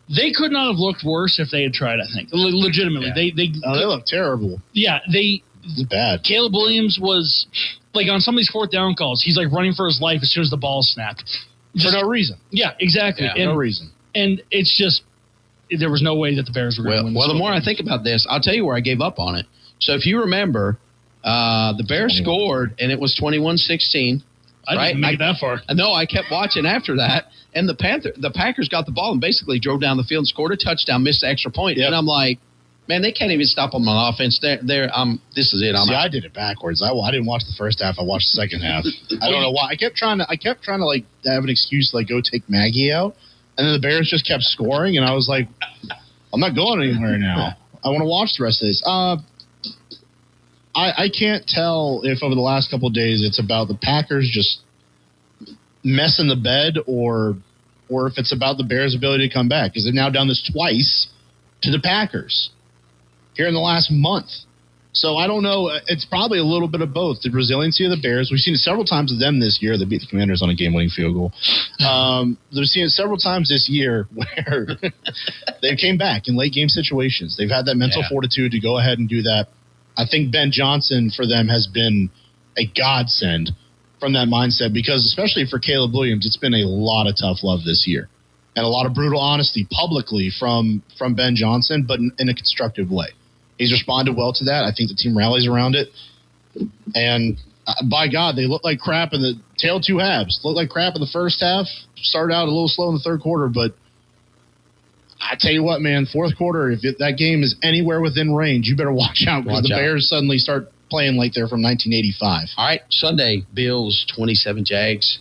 they could not have looked worse if they had tried. I think legitimately they look terrible. Yeah, it's bad. Caleb Williams was like on some of these fourth down calls, he's like running for his life as soon as the ball snapped for no reason. Yeah, exactly. Yeah, no reason. And it's just there was no way that the Bears were going to win. Well, the more I think about this, I'll tell you where I gave up on it. So if you remember. The Bears scored, and it was 21-16. I didn't make it that far. No, I kept watching after that, and the Packers got the ball and basically drove down the field and scored a touchdown, missed the extra point. And I'm like, man, they can't even stop them on offense. This is it. I did it backwards. I didn't watch the first half. I watched the second half. I don't know why. I kept trying to like have an excuse to like go take Maggie out, and then the Bears just kept scoring, and I was like, I'm not going anywhere now. I want to watch the rest of this. I can't tell if over the last couple of days it's about the Packers just messing the bed or if it's about the Bears' ability to come back, because they've now done this twice to the Packers here in the last month. So I don't know. It's probably a little bit of both. The resiliency of the Bears. We've seen it several times with them this year. They beat the Commanders on a game-winning field goal. They've seen it several times this year where they came back in late-game situations. They've had that mental fortitude to go ahead and do that. I think Ben Johnson for them has been a godsend from that mindset, because especially for Caleb Williams, it's been a lot of tough love this year and a lot of brutal honesty publicly from Ben Johnson, but in a constructive way. He's responded well to that. I think the team rallies around it. And by God, they look like crap in the tail two halves. Look like crap in the first half. Started out a little slow in the third quarter, but I tell you what, man, fourth quarter, if that game is anywhere within range, you better watch out, because the Bears suddenly start playing like they're from 1985. All right, Sunday, Bills 27, Jags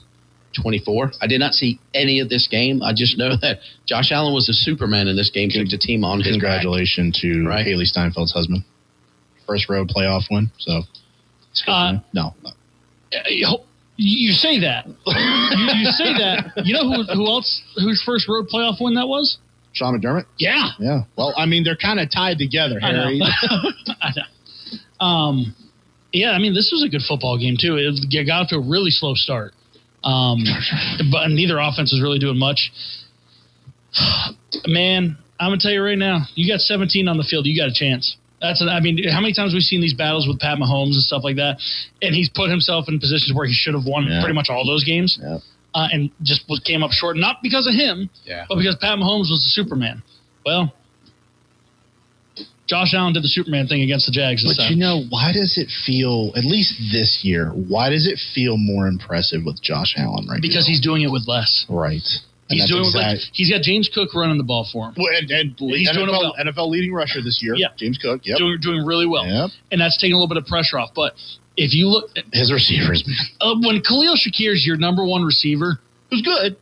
24. I did not see any of this game. I just know that Josh Allen was the Superman in this game, took the team on his back. Congratulations to Haley Steinfeld's husband. First road playoff win. So, no. You say that. you say that. You know who else, whose first road playoff win that was? Sean McDermott? Yeah. Yeah. Well, I mean, they're kind of tied together, Harry. I know. Yeah, I mean, this was a good football game, too. It got off to a really slow start. But neither offense is really doing much. Man, I'm going to tell you right now, you got 17 on the field, you got a chance. I mean, how many times we've seen these battles with Pat Mahomes and stuff like that, and he's put himself in positions where he should have won pretty much all those games, and just came up short, not because of him, but because Pat Mahomes was the Superman. Well, Josh Allen did the Superman thing against the Jags this time. But you know, why does it feel, at least this year, why does it feel more impressive with Josh Allen right now? Because he's doing it with less. Right. He's doing he's got James Cook running the ball for him. Well, and he's doing well. NFL leading rusher this year. Yeah. James Cook. Yep. Doing really well. Yep. And that's taking a little bit of pressure off. But if you look at his receivers, man. When Khalil Shakir is your number one receiver, who's good.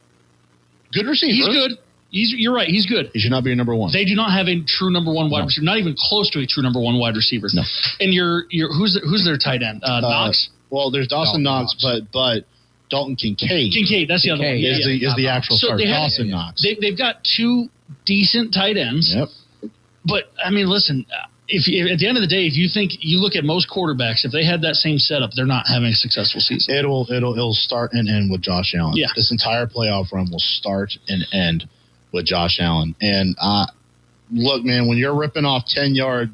Good receiver. He's good. You're right. He's good. He should not be a number one. They do not have a true number one wide receiver. Not even close to a true number one wide receiver. No. And who's their tight end? Knox. Well, there's Dawson Knox, but Dalton Kincaid. That's the other one. Is the actual starter. Dawson Knox. They've got two decent tight ends. Yep. But I mean, listen. If at the end of the day, if you look at most quarterbacks, if they had that same setup, they're not having a successful season. It'll start and end with Josh Allen. Yeah. This entire playoff run will start and end with Josh Allen. And look, man, when you're ripping off 10-yard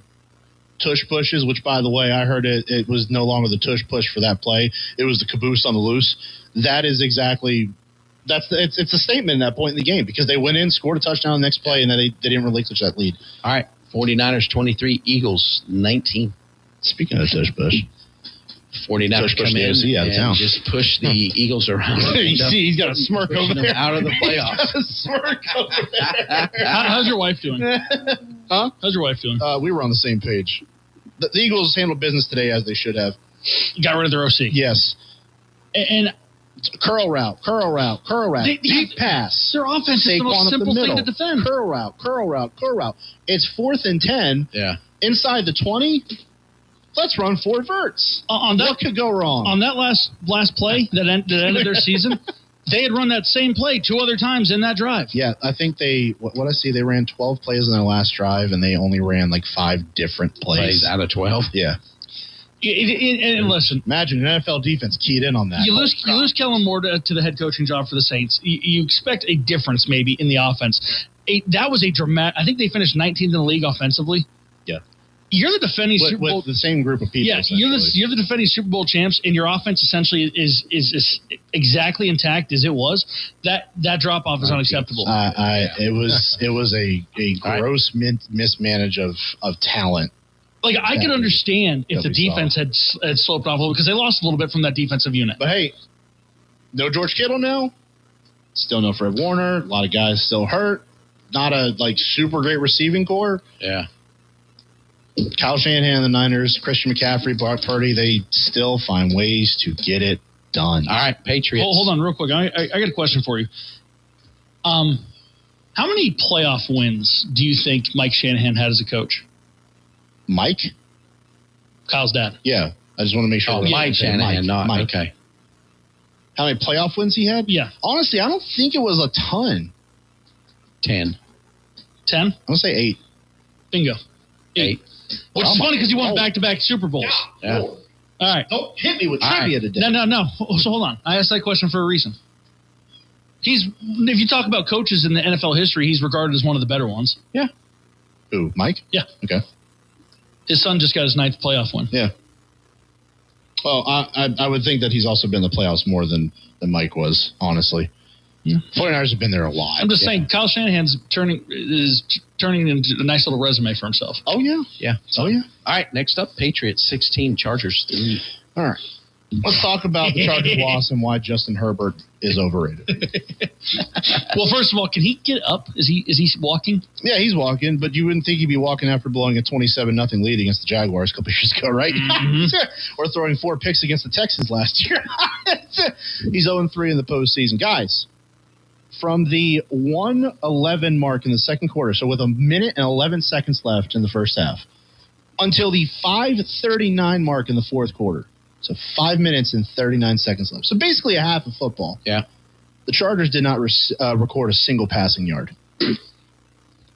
tush pushes, which, by the way, I heard it was no longer the tush push for that play. It was the caboose on the loose. That is exactly – it's a statement at that point in the game, because they went in, scored a touchdown on the next play, and then they didn't relinquish that lead. All right, 49ers 23, Eagles 19. Speaking of tush push. 49ers come in out of town. Just push the Eagles around. You see, he's got a smirk over there. Out of the playoffs. He's got a smirk over there. How's your wife doing? Huh? How's your wife doing? We were on the same page. The Eagles handled business today as they should have. Got rid of their OC. Yes. And curl route. Deep pass. Their offense is the most simple thing to defend. Curl route. It's 4th and 10. Yeah. Inside the 20. Let's run 4 verts. What could go wrong? On that last play that ended their season, they had run that same play 2 other times in that drive. Yeah, I think they ran 12 plays in their last drive, and they only ran like 5 different plays out of 12. Yeah. And listen, imagine an NFL defense keyed in on that. You lose Kellen Moore to the head coaching job for the Saints. You expect a difference maybe in the offense. That was a dramatic. I think they finished 19th in the league offensively. Yeah. You're the defending Super Bowl. With the same group of people. Yeah, you're the defending Super Bowl champs, and your offense essentially is exactly intact as it was. That drop off is unacceptable. It was a gross mismanage of talent. Like, I could understand if the defense had sloped off a little, because they lost a little bit from that defensive unit. But hey, no George Kittle now. Still no Fred Warner. A lot of guys still hurt. Not a super great receiving core. Yeah. Kyle Shanahan, the Niners, Christian McCaffrey, Brock Purdy, they still find ways to get it done. All right, Patriots. Hold on real quick. I got a question for you. How many playoff wins do you think Mike Shanahan had as a coach? Mike? Kyle's dad. Yeah. I just want to make sure. Mike Shanahan, Mike. Okay. How many playoff wins he had? Yeah. Honestly, I don't think it was a ton. 10. 10? I'm going to say 8. Bingo. 8. Which is funny because he won back-to-back Super Bowls. Yeah. All right. Don't hit me with trivia today. No. So hold on. I asked that question for a reason. If you talk about coaches in the NFL history, he's regarded as one of the better ones. Yeah. Who, Mike? Yeah. Okay. His son just got his 9th playoff win. Yeah. Well, I would think that he's also been in the playoffs more than Mike was, honestly. Yeah. 49ers have been there a lot. I'm just saying, Kyle Shanahan's turning into a nice little resume for himself. Oh, yeah. Yeah. Oh, yeah. All right, next up, Patriots 16, Chargers 3. All right. Let's talk about the Chargers loss and why Justin Herbert is overrated. Well, first of all, can he get up? Is he walking? Yeah, he's walking, but you wouldn't think he'd be walking after blowing a 27-0 lead against the Jaguars a couple years ago, right? Mm-hmm. Or throwing 4 picks against the Texans last year. He's 0-3 in the postseason. Guys, from the 1:11 mark in the second quarter, so with 1 minute and 11 seconds left in the first half, until the 5:39 mark in the fourth quarter, so 5 minutes and 39 seconds left. So basically a half of football. Yeah. The Chargers did not record a single passing yard.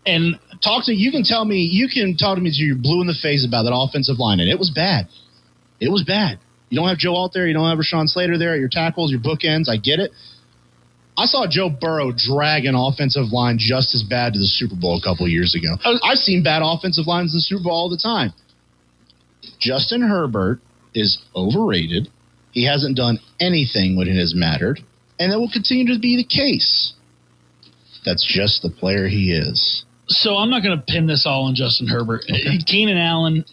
And you can talk to me till you're blue in the face about that offensive line, and it was bad. It was bad. You don't have Joe out there. You don't have Rashawn Slater there at your tackles, your bookends. I get it. I saw Joe Burrow drag an offensive line just as bad to the Super Bowl a couple of years ago. I've seen bad offensive lines in the Super Bowl all the time. Justin Herbert is overrated. He hasn't done anything when it has mattered, and that will continue to be the case. That's just the player he is. So I'm not going to pin this all on Justin Herbert. Okay. Keenan Allen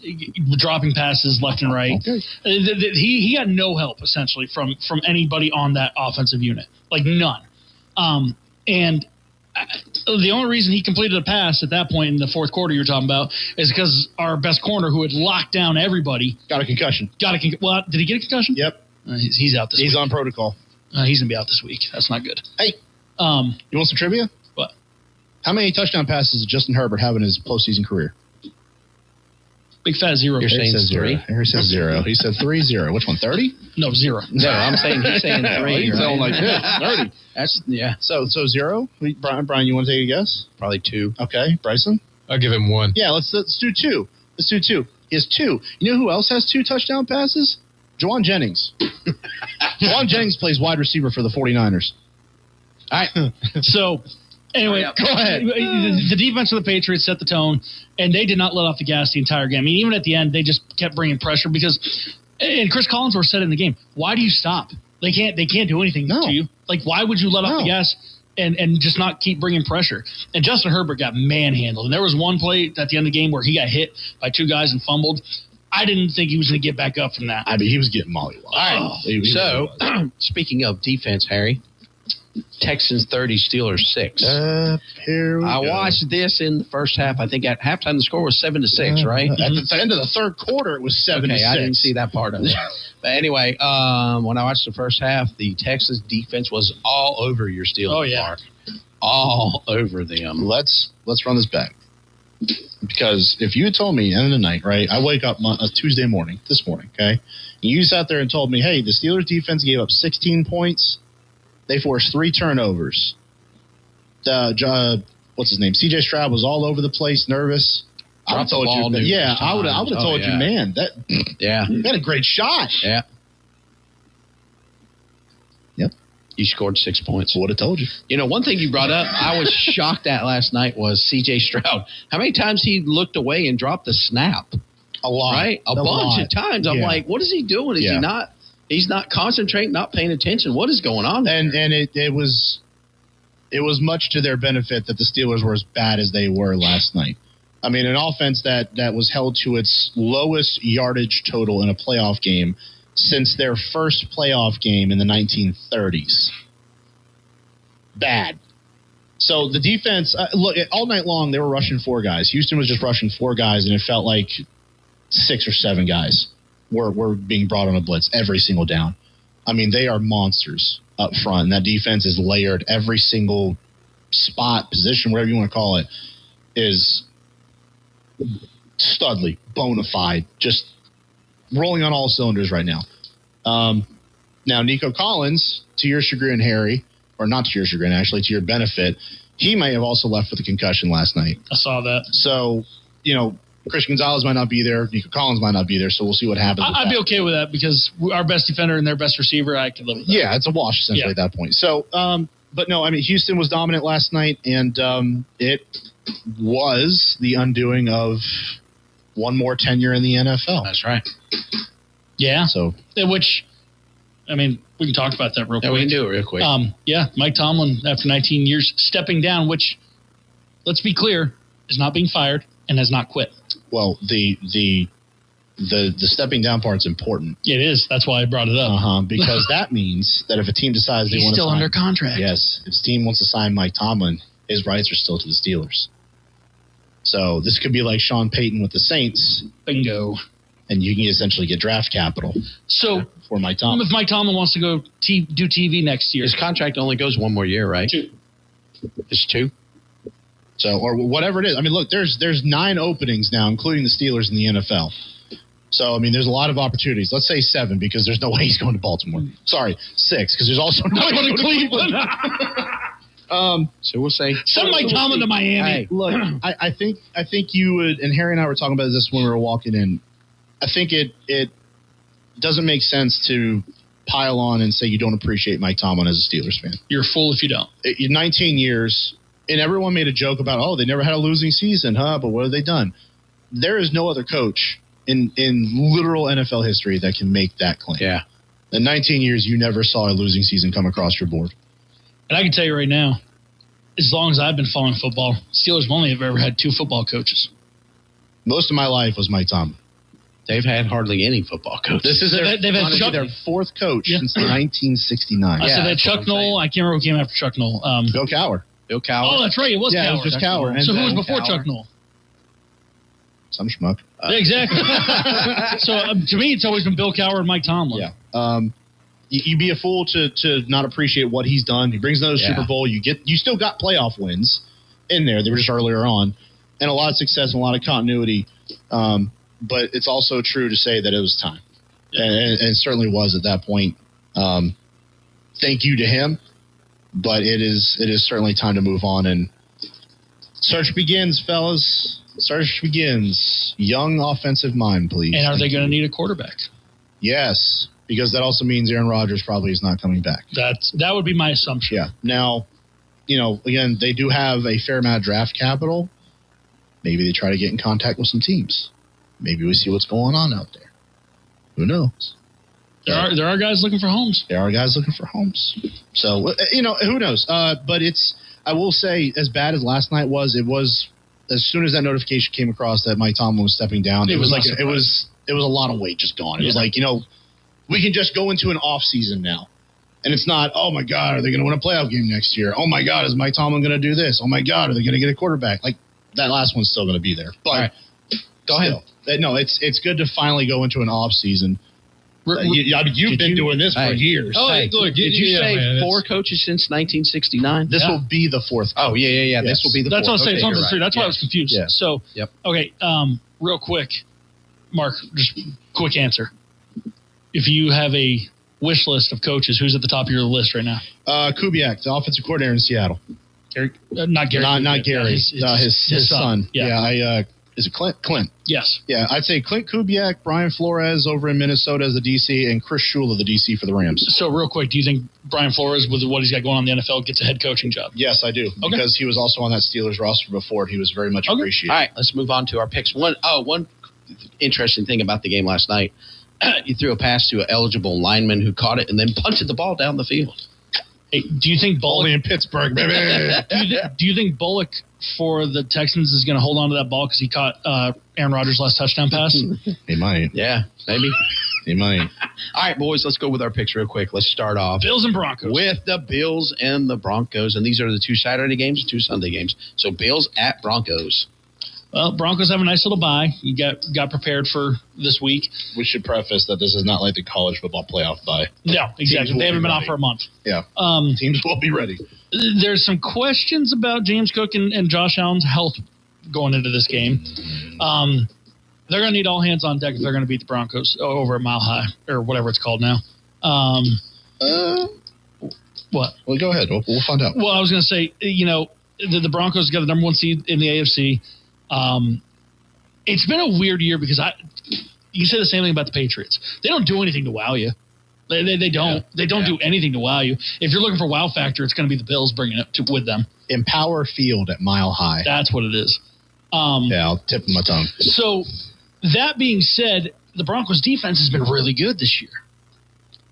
dropping passes left and right. Okay. He got no help essentially from anybody on that offensive unit, like none. And the only reason he completed a pass at that point in the fourth quarter you're talking about is because our best corner, who had locked down everybody, got a concussion. Well, did he get a concussion? Yep. He's out this week. He's on protocol. He's going to be out this week. That's not good. Hey, you want some trivia? What? How many touchdown passes did Justin Herbert have in his postseason career? Big fat 0. You're saying 0. Harry says 0. He said 3-0. Which one, 30? No, 0. No, he's saying 3. He's sounding like this. 30. That's, yeah. So 0? Brian, you want to take a guess? Probably 2. Okay. Bryson? I'll give him 1. Yeah, let's do 2. Let's do 2. He has 2. You know who else has 2 touchdown passes? Juwan Jennings. Juwan Jennings plays wide receiver for the 49ers. All right. So, anyway, go ahead. The defense of the Patriots set the tone, and they did not let off the gas the entire game. I mean, even at the end, they just kept bringing pressure because, and Chris Collinsworth said in the game, why do you stop? They can't do anything to you. Like, why would you let off the gas and just not keep bringing pressure? And Justin Herbert got manhandled. And there was one play at the end of the game where he got hit by 2 guys and fumbled. I didn't think he was going to get back up from that. I mean, he was getting mollywopped. All right. So, speaking of defense, Harry, Texans 30, Steelers 6. Here we go. Watched this in the first half. I think at halftime the score was 7-6, right? At the end of the third quarter, it was 7-6. I didn't see that part of it. But anyway, when I watched the first half, the Texans defense was all over your Steelers. Oh, yeah. Mark. All over them. Let's run this back. Because if you had told me end of the night, right, I wake up Tuesday morning, this morning, okay, and you sat there and told me, hey, the Steelers defense gave up 16 points. They forced 3 turnovers. What's his name? C.J. Stroud was all over the place, nervous. I would have told you, I would have told you, man, you had a great shot. Yeah. Yep. You scored 6 points. Would have told you. You know, one thing you brought up, I was shocked at last night was C.J. Stroud. How many times he looked away and dropped the snap? A lot. Right? A bunch of times. I'm like, what is he doing? Is he not? He's not concentrating, not paying attention. What is going on? And it was much to their benefit that the Steelers were as bad as they were last night. I mean, an offense that was held to its lowest yardage total in a playoff game since their first playoff game in the 1930s. Bad. So the defense, look, all night long they were rushing 4 guys. Houston was just rushing 4 guys, and it felt like 6 or 7 guys were being brought on a blitz every single down. I mean, they are monsters up front, and that defense is layered. Every single spot, position, whatever you want to call it, is studly, bona fide, just rolling on all cylinders right now. Now, Nico Collins, to your chagrin, Harry, or not to your chagrin, actually, to your benefit, he may have also left with a concussion last night. I saw that. So, Christian Gonzalez might not be there. Nico Collins might not be there. So we'll see what happens. I'd be okay with that because our best defender and their best receiver, I could live with that. Yeah, it's a wash essentially at that point. So, but no, I mean, Houston was dominant last night, and it was the undoing of one more tenure in the NFL. That's right. Yeah. So, which, I mean, we can talk about that real quick. Yeah, we can do it real quick. Mike Tomlin, after 19 years, stepping down, which, let's be clear, is not being fired and has not quit. Well, the stepping down part's important. It is. That's why I brought it up. Because that means that if a team decides they want to still under contract. Yes. If the team wants to sign Mike Tomlin, his rights are still to the Steelers. So this could be like Sean Payton with the Saints. Bingo. And you can essentially get draft capital. So for Mike Tomlin. If Mike Tomlin wants to go do TV next year. His contract only goes one more year, right? 2. It's 2? So, or whatever it is. I mean, look, there's 9 openings now, including the Steelers in the NFL. So, I mean, there's a lot of opportunities. Let's say 7 because there's no way he's going to Baltimore. Sorry, 6 because there's also no way going to Cleveland. So we'll say send Mike Tomlin to Miami. Hey, look, I think you would, and Harry and I were talking about this when we were walking in. I think it doesn't make sense to pile on and say you don't appreciate Mike Tomlin as a Steelers fan. You're a fool if you don't. 19 years. And everyone made a joke about, they never had a losing season, but what have they done? There is no other coach in literal NFL history that can make that claim. Yeah. In 19 years, you never saw a losing season come across your board. And I can tell you right now, as long as I've been following football, Steelers only have ever had 2 football coaches. Most of my life was Mike Tomlin. They've had hardly any football coaches. This is they've had their 4th coach since 1969. I said that Chuck Noll. I can't remember who came after Chuck Noll. Bill Cowher. Bill Cowher. Oh, that's right. It was Cowher. It was just Cowher. So who was before Chuck Noll? Some schmuck. Exactly. So to me, it's always been Bill Cowher and Mike Tomlin. Yeah. You'd be a fool to not appreciate what he's done. He brings another Super Bowl. You still got playoff wins in there. They were just earlier on, and a lot of success and a lot of continuity. But it's also true to say that it was time, and it certainly was at that point. Thank you to him. But it is certainly time to move on, and search begins, fellas. Search begins. Young offensive mind, please. And are they going to need a quarterback? Yes, because that also means Aaron Rodgers probably is not coming back. That would be my assumption. Yeah. Now, again, they do have a fair amount of draft capital. Maybe they try to get in contact with some teams. Maybe we see what's going on out there. Who knows? There are guys looking for homes. There are guys looking for homes. So, who knows? But I will say, as bad as last night was, it was, as soon as that notification came across that Mike Tomlin was stepping down, it was a lot of weight just gone. It was like, we can just go into an off season now. And it's not, oh my God, are they going to win a playoff game next year? Oh my God, is Mike Tomlin going to do this? Oh my God, are they going to get a quarterback? Like, that last one's still going to be there. But go ahead. No, it's good to finally go into an off season. You've been doing this for years. Oh, look, did you say 4 coaches since 1969? This will be the 4th. Oh, yeah. Yes. This will be the 4th. That's what I was saying. It's on the 3. That's why I was confused. Yeah. So, okay, real quick, Mark, just quick answer. If you have a wish list of coaches, who's at the top of your list right now? Kubiak, the offensive coordinator in Seattle. Gary, not Gary. Not Gary. His son. Yeah. Is it Clint? Clint. Yes. Yeah, I'd say Clint Kubiak, Brian Flores over in Minnesota as the DC, and Chris Shula, the DC for the Rams. So real quick, do you think Brian Flores, with what he's got going on in the NFL, gets a head coaching job? Yes, I do. Okay. Because he was also on that Steelers roster before. He was very much appreciated. All right, let's move on to our picks. One interesting thing about the game last night, you threw a pass to an eligible lineman who caught it and then punted the ball down the field. Hey, do you think Bullock only in Pittsburgh, baby? do you think Bullock for the Texans is going to hold on to that ball because he caught Aaron Rodgers' last touchdown pass? He might. Yeah, maybe. He might. All right, boys, let's go with our picks real quick. Let's start off Bills and Broncos. With the Bills and the Broncos, and these are the 2 Saturday games and 2 Sunday games. So Bills at Broncos. Well, Broncos have a nice little bye. You got prepared for this week. We should preface that this is not like the college football playoff bye. No, exactly. They haven't been off for a month. Yeah. Teams will be ready. There's some questions about James Cook and Josh Allen's health going into this game. They're going to need all hands on deck if they're going to beat the Broncos over at Mile High or whatever it's called now. What? Well, go ahead. We'll find out. Well, I was going to say, the Broncos got the number 1 seed in the AFC. It's been a weird year because you say the same thing about the Patriots. They don't do anything to wow you. They don't. Yeah. They don't do anything to wow you. If you're looking for wow factor, it's going to be the Bills bringing it with them. Empower Field at Mile High. That's what it is. I'll tip my tongue. So that being said, the Broncos defense has been really good this year.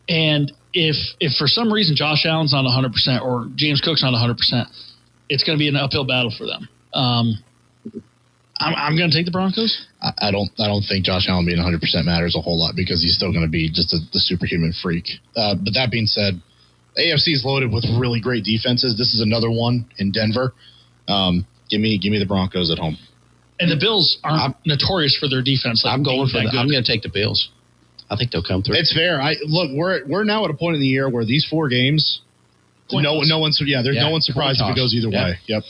And if for some reason Josh Allen's not 100% or James Cook's not 100%, it's going to be an uphill battle for them. I'm going to take the Broncos. I don't think Josh Allen being 100% matters a whole lot because he's still going to be just the superhuman freak. But that being said, the AFC is loaded with really great defenses. This is another one in Denver. Give me the Broncos at home. And the Bills aren't notorious for their defense. I'm going to take the Bills. I think they'll come through. It's fair. Look, we're now at a point in the year where these 4 games, no one's surprised if it goes either way. Yep.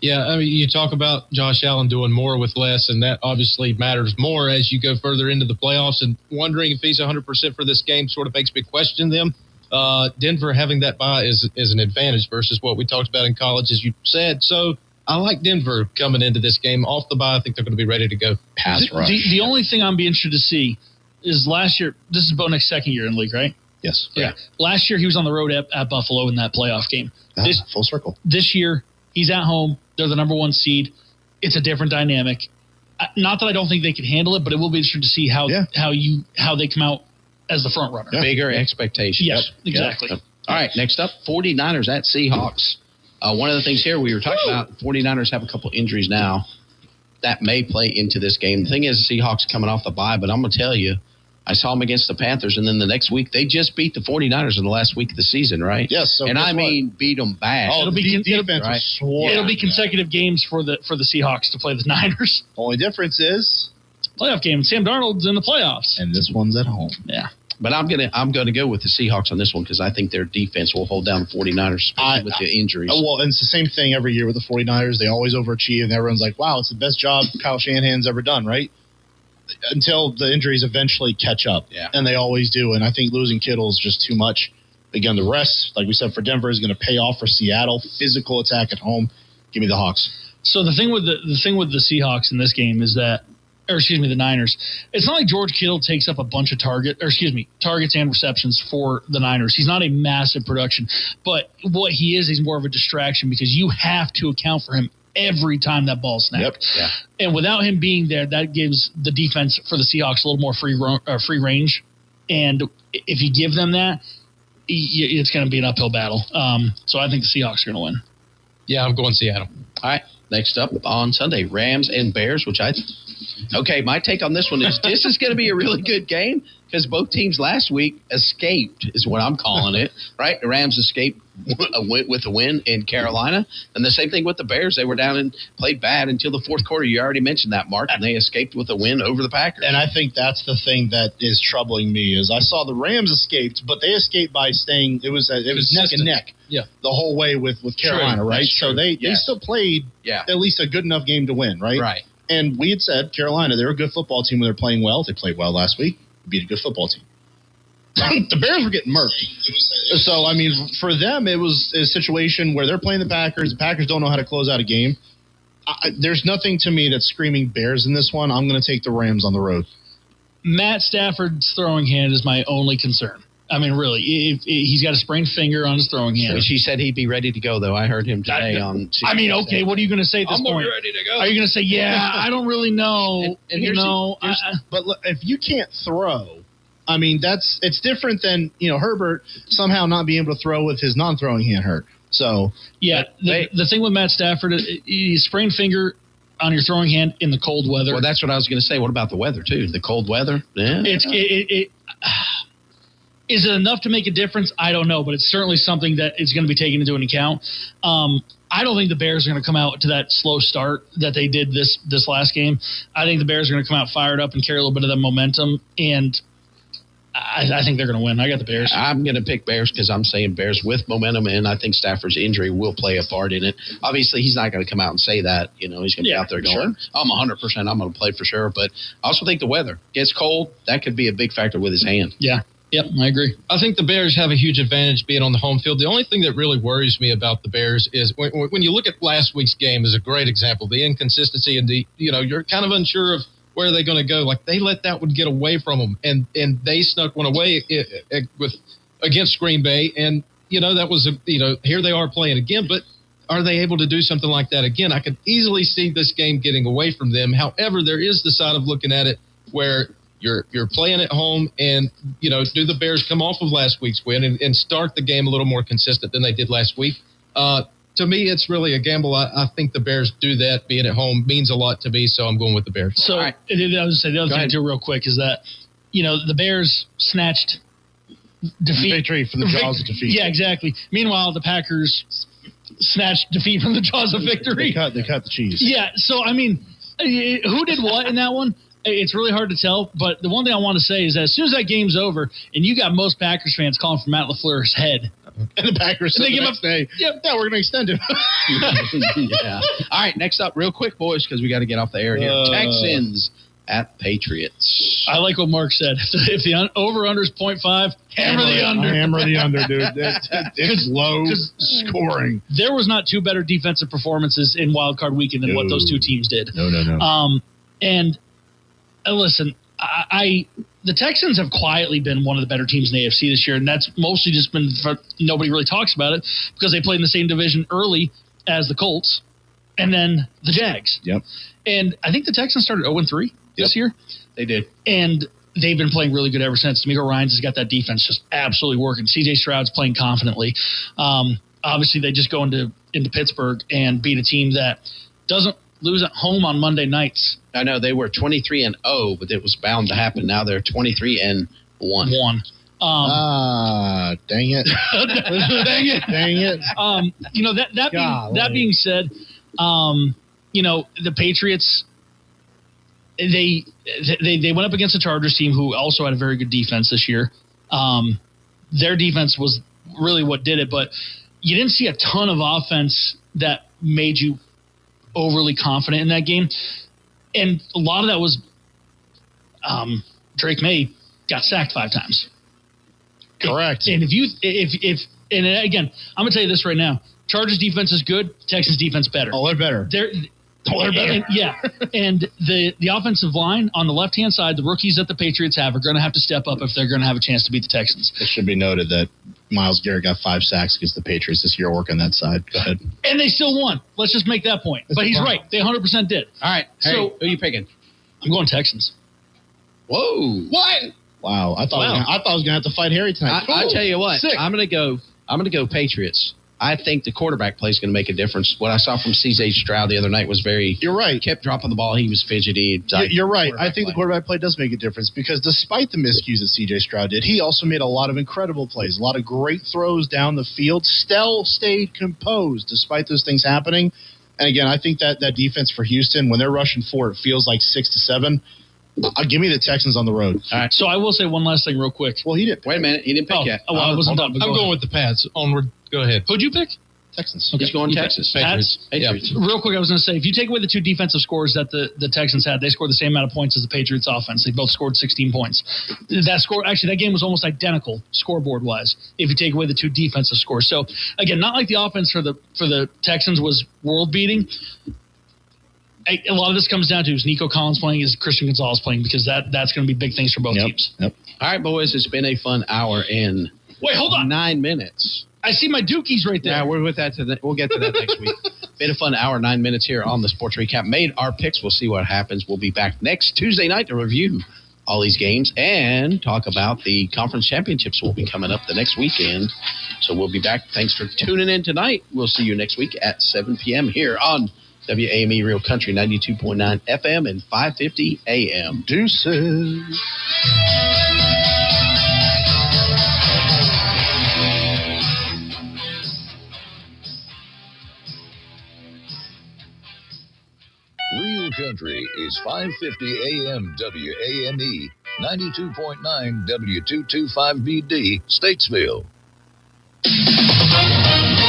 Yeah, I mean, you talk about Josh Allen doing more with less, and that obviously matters more as you go further into the playoffs. And wondering if he's 100% for this game sort of makes me question them. Denver having that bye is an advantage versus what we talked about in college, as you said. So I like Denver coming into this game off the bye. I think they're going to be ready to go. Pass rush. The only thing I'm be interested to see is last year. This is Bo Nick's second year in the league, right? Yes. Yeah. Last year he was on the road at Buffalo in that playoff game. Full circle. This year he's at home. They're the number 1 seed. It's a different dynamic. Not that I don't think they can handle it, but it will be interesting to see how they come out as the front runner. Yeah. Bigger expectations. Yes, exactly. Yep. All right, next up, 49ers at Seahawks. One of the things here we were talking about, 49ers have a couple injuries now that may play into this game. The thing is, the Seahawks coming off the bye, but I'm going to tell you, I saw them against the Panthers, and then the next week, they just beat the 49ers in the last week of the season, right? Yes. So beat them bad. It'll be consecutive games for the Seahawks to play the Niners. Only difference is playoff game. Sam Darnold's in the playoffs, and this one's at home. Yeah. But I'm gonna go with the Seahawks on this one because I think their defense will hold down the 49ers with the injuries. Well, and it's the same thing every year with the 49ers. They always overachieve, and everyone's like, wow, it's the best job Kyle Shanahan's ever done, right? Until the injuries eventually catch up. Yeah. And they always do. And I think losing Kittle is just too much. Again, the rest, like we said, for Denver is going to pay off for Seattle. Physical attack at home. Give me the Hawks. So the thing with the Seahawks in this game is that, the Niners, it's not like George Kittle takes up a bunch of targets and receptions for the Niners. He's not a massive production, but what he is, he's more of a distraction because you have to account for him every time that ball snapped. Yep. Yeah. And without him being there, that gives the defense for the Seahawks a little more free range. And if you give them that, it's going to be an uphill battle. So I think the Seahawks are going to win. Yeah, I'm going Seattle. All right. Next up on Sunday, Rams and Bears, my take on this one is this is going to be a really good game because both teams last week escaped is what I'm calling it, right? The Rams escaped with a win in Carolina. And the same thing with the Bears. They were down and played bad until the fourth quarter. You already mentioned that, Mark, and they escaped with a win over the Packers. And I think that's the thing that is troubling me is I saw the Rams escaped, but they escaped by staying – it was neck and neck the whole way with Carolina, right? So they still played at least a good enough game to win, right? Right. And we had said Carolina, they're a good football team when they're playing well. They played well last week. Beat a good football team. The Bears were getting murked. So, I mean, for them, it was a situation where they're playing the Packers. The Packers don't know how to close out a game. There's nothing to me that's screaming Bears in this one. I'm going to take the Rams on the road. Matt Stafford's throwing hand is my only concern. I mean, really, he's got a sprained finger on his throwing hand. She said he'd be ready to go, though. I heard him today on CBS. I mean, okay, what are you going to say at this point? I'm ready to go. Are you going to say, I don't really know? But look, if you can't throw, I mean, it's different than, Herbert somehow not being able to throw with his non-throwing hand hurt. So, the thing with Matt Stafford, he's sprained finger on your throwing hand in the cold weather. Well, that's what I was going to say. What about the weather, too? The cold weather? Yeah. Is it enough to make a difference? I don't know, but it's certainly something that is going to be taken into an account. I don't think the Bears are going to come out to that slow start that they did this last game. I think the Bears are going to come out fired up and carry a little bit of that momentum. And I think they're going to win. I got the Bears. I'm going to pick Bears because I'm saying Bears with momentum, and I think Stafford's injury will play a part in it. Obviously, he's not going to come out and say that. He's going to be out there going, I'm 100%, I'm going to play for sure. But I also think the weather gets cold. That could be a big factor with his hand. Yeah. Yep, I agree. I think the Bears have a huge advantage being on the home field. The only thing that really worries me about the Bears is when you look at last week's game is a great example. The inconsistency and you're kind of unsure of where they're going to go. Like they let that one get away from them, and they snuck one away against Green Bay, and that was here they are playing again. But are they able to do something like that again? I could easily see this game getting away from them. However, there is the side of looking at it where you're playing at home, and do the Bears come off of last week's win and start the game a little more consistent than they did last week? To me, it's really a gamble. I think the Bears do that. Being at home means a lot to me, so I'm going with the Bears. So I was going to say the other thing too, real quick, is that the Bears snatched victory from the jaws of defeat. Yeah, exactly. Meanwhile, the Packers snatched defeat from the jaws of victory. They cut the cheese. Yeah. So I mean, who did what in that one? It's really hard to tell, but the one thing I want to say is that as soon as that game's over, and you got most Packers fans calling for Matt LaFleur's head, and the Packers said the next day, yeah, we're going to extend it. Yeah. All right, next up, real quick, boys, because we got to get off the air here. Texans at Patriots. I like what Mark said. If the over-under is 0.5, hammer the under. Hammer the under, dude. It's low scoring. There was not two better defensive performances in Wild Card Weekend than what those two teams did. No. And listen, the Texans have quietly been one of the better teams in the AFC this year, and that's mostly just been nobody really talks about it because they played in the same division early as the Colts and then the Jags. Yep. And I think the Texans started 0-3 this year. They did. And they've been playing really good ever since. D'Amico Ryans has got that defense just absolutely working. C.J. Stroud's playing confidently. Obviously, they just go into Pittsburgh and beat a team that doesn't lose at home on Monday nights. I know they were 23-0, but it was bound to happen. Now they're 23-1. Dang it! Dang it! That being said, the Patriots they went up against the Chargers team who also had a very good defense this year. Their defense was really what did it, but you didn't see a ton of offense that made you overly confident in that game. And a lot of that was Drake May got sacked 5 times. Correct. And and again, I'm gonna tell you this right now: Chargers defense is good, Texans defense better. Oh, they're better. They're better. And the offensive line on the left hand side, the rookies that the Patriots have are going to have to step up if they're going to have a chance to beat the Texans. It should be noted that Myles Garrett got 5 sacks against the Patriots this year. Working that side. Go ahead. And they still won. Let's just make that point. But he's right. They 100% did. All right. So who are you picking? I'm going Texans. Whoa! What? Wow! I thought I was going to have to fight Harry tonight. I tell you what, I'm going to go Patriots. I think the quarterback play is going to make a difference. What I saw from C.J. Stroud the other night was You're right. Kept dropping the ball. He was fidgety. You're right. I think the quarterback play does make a difference because despite the miscues that C.J. Stroud did, he also made a lot of incredible plays, a lot of great throws down the field. Still stayed composed despite those things happening. And again, I think that defense for Houston, when they're rushing for it feels like 6 to 7. Give me the Texans on the road. All right. So I will say one last thing real quick. Well, he did. Wait a minute. He didn't pick yet. Oh, I wasn't done. I'm going with the Pats. Onward. Go ahead. Who'd you pick? Texans. Okay. He's going Texas. Patriots. Yeah. Real quick, I was going to say, if you take away the 2 defensive scores that the Texans had, they scored the same amount of points as the Patriots offense. They both scored 16 points. That game was almost identical scoreboard-wise if you take away the 2 defensive scores. So, again, not like the offense for the Texans was world-beating. A lot of this comes down to is Nico Collins playing, is Christian Gonzalez playing, because that's going to be big things for both teams. Yep. All right, boys, it's been a fun hour and wait, hold on, 9 minutes. I see my Dookies right there. Yeah, we're with that. We'll get to that next week. Been a fun hour, 9 minutes here on the Sports Recap. Made our picks. We'll see what happens. We'll be back next Tuesday night to review all these games and talk about the conference championships will be coming up the next weekend. So we'll be back. Thanks for tuning in tonight. We'll see you next week at 7 p.m. here on WAME Real Country 92.9 FM and 550 AM. Deuces. Real Country is 550 AM WAME, 92.9 W225BD, Statesville.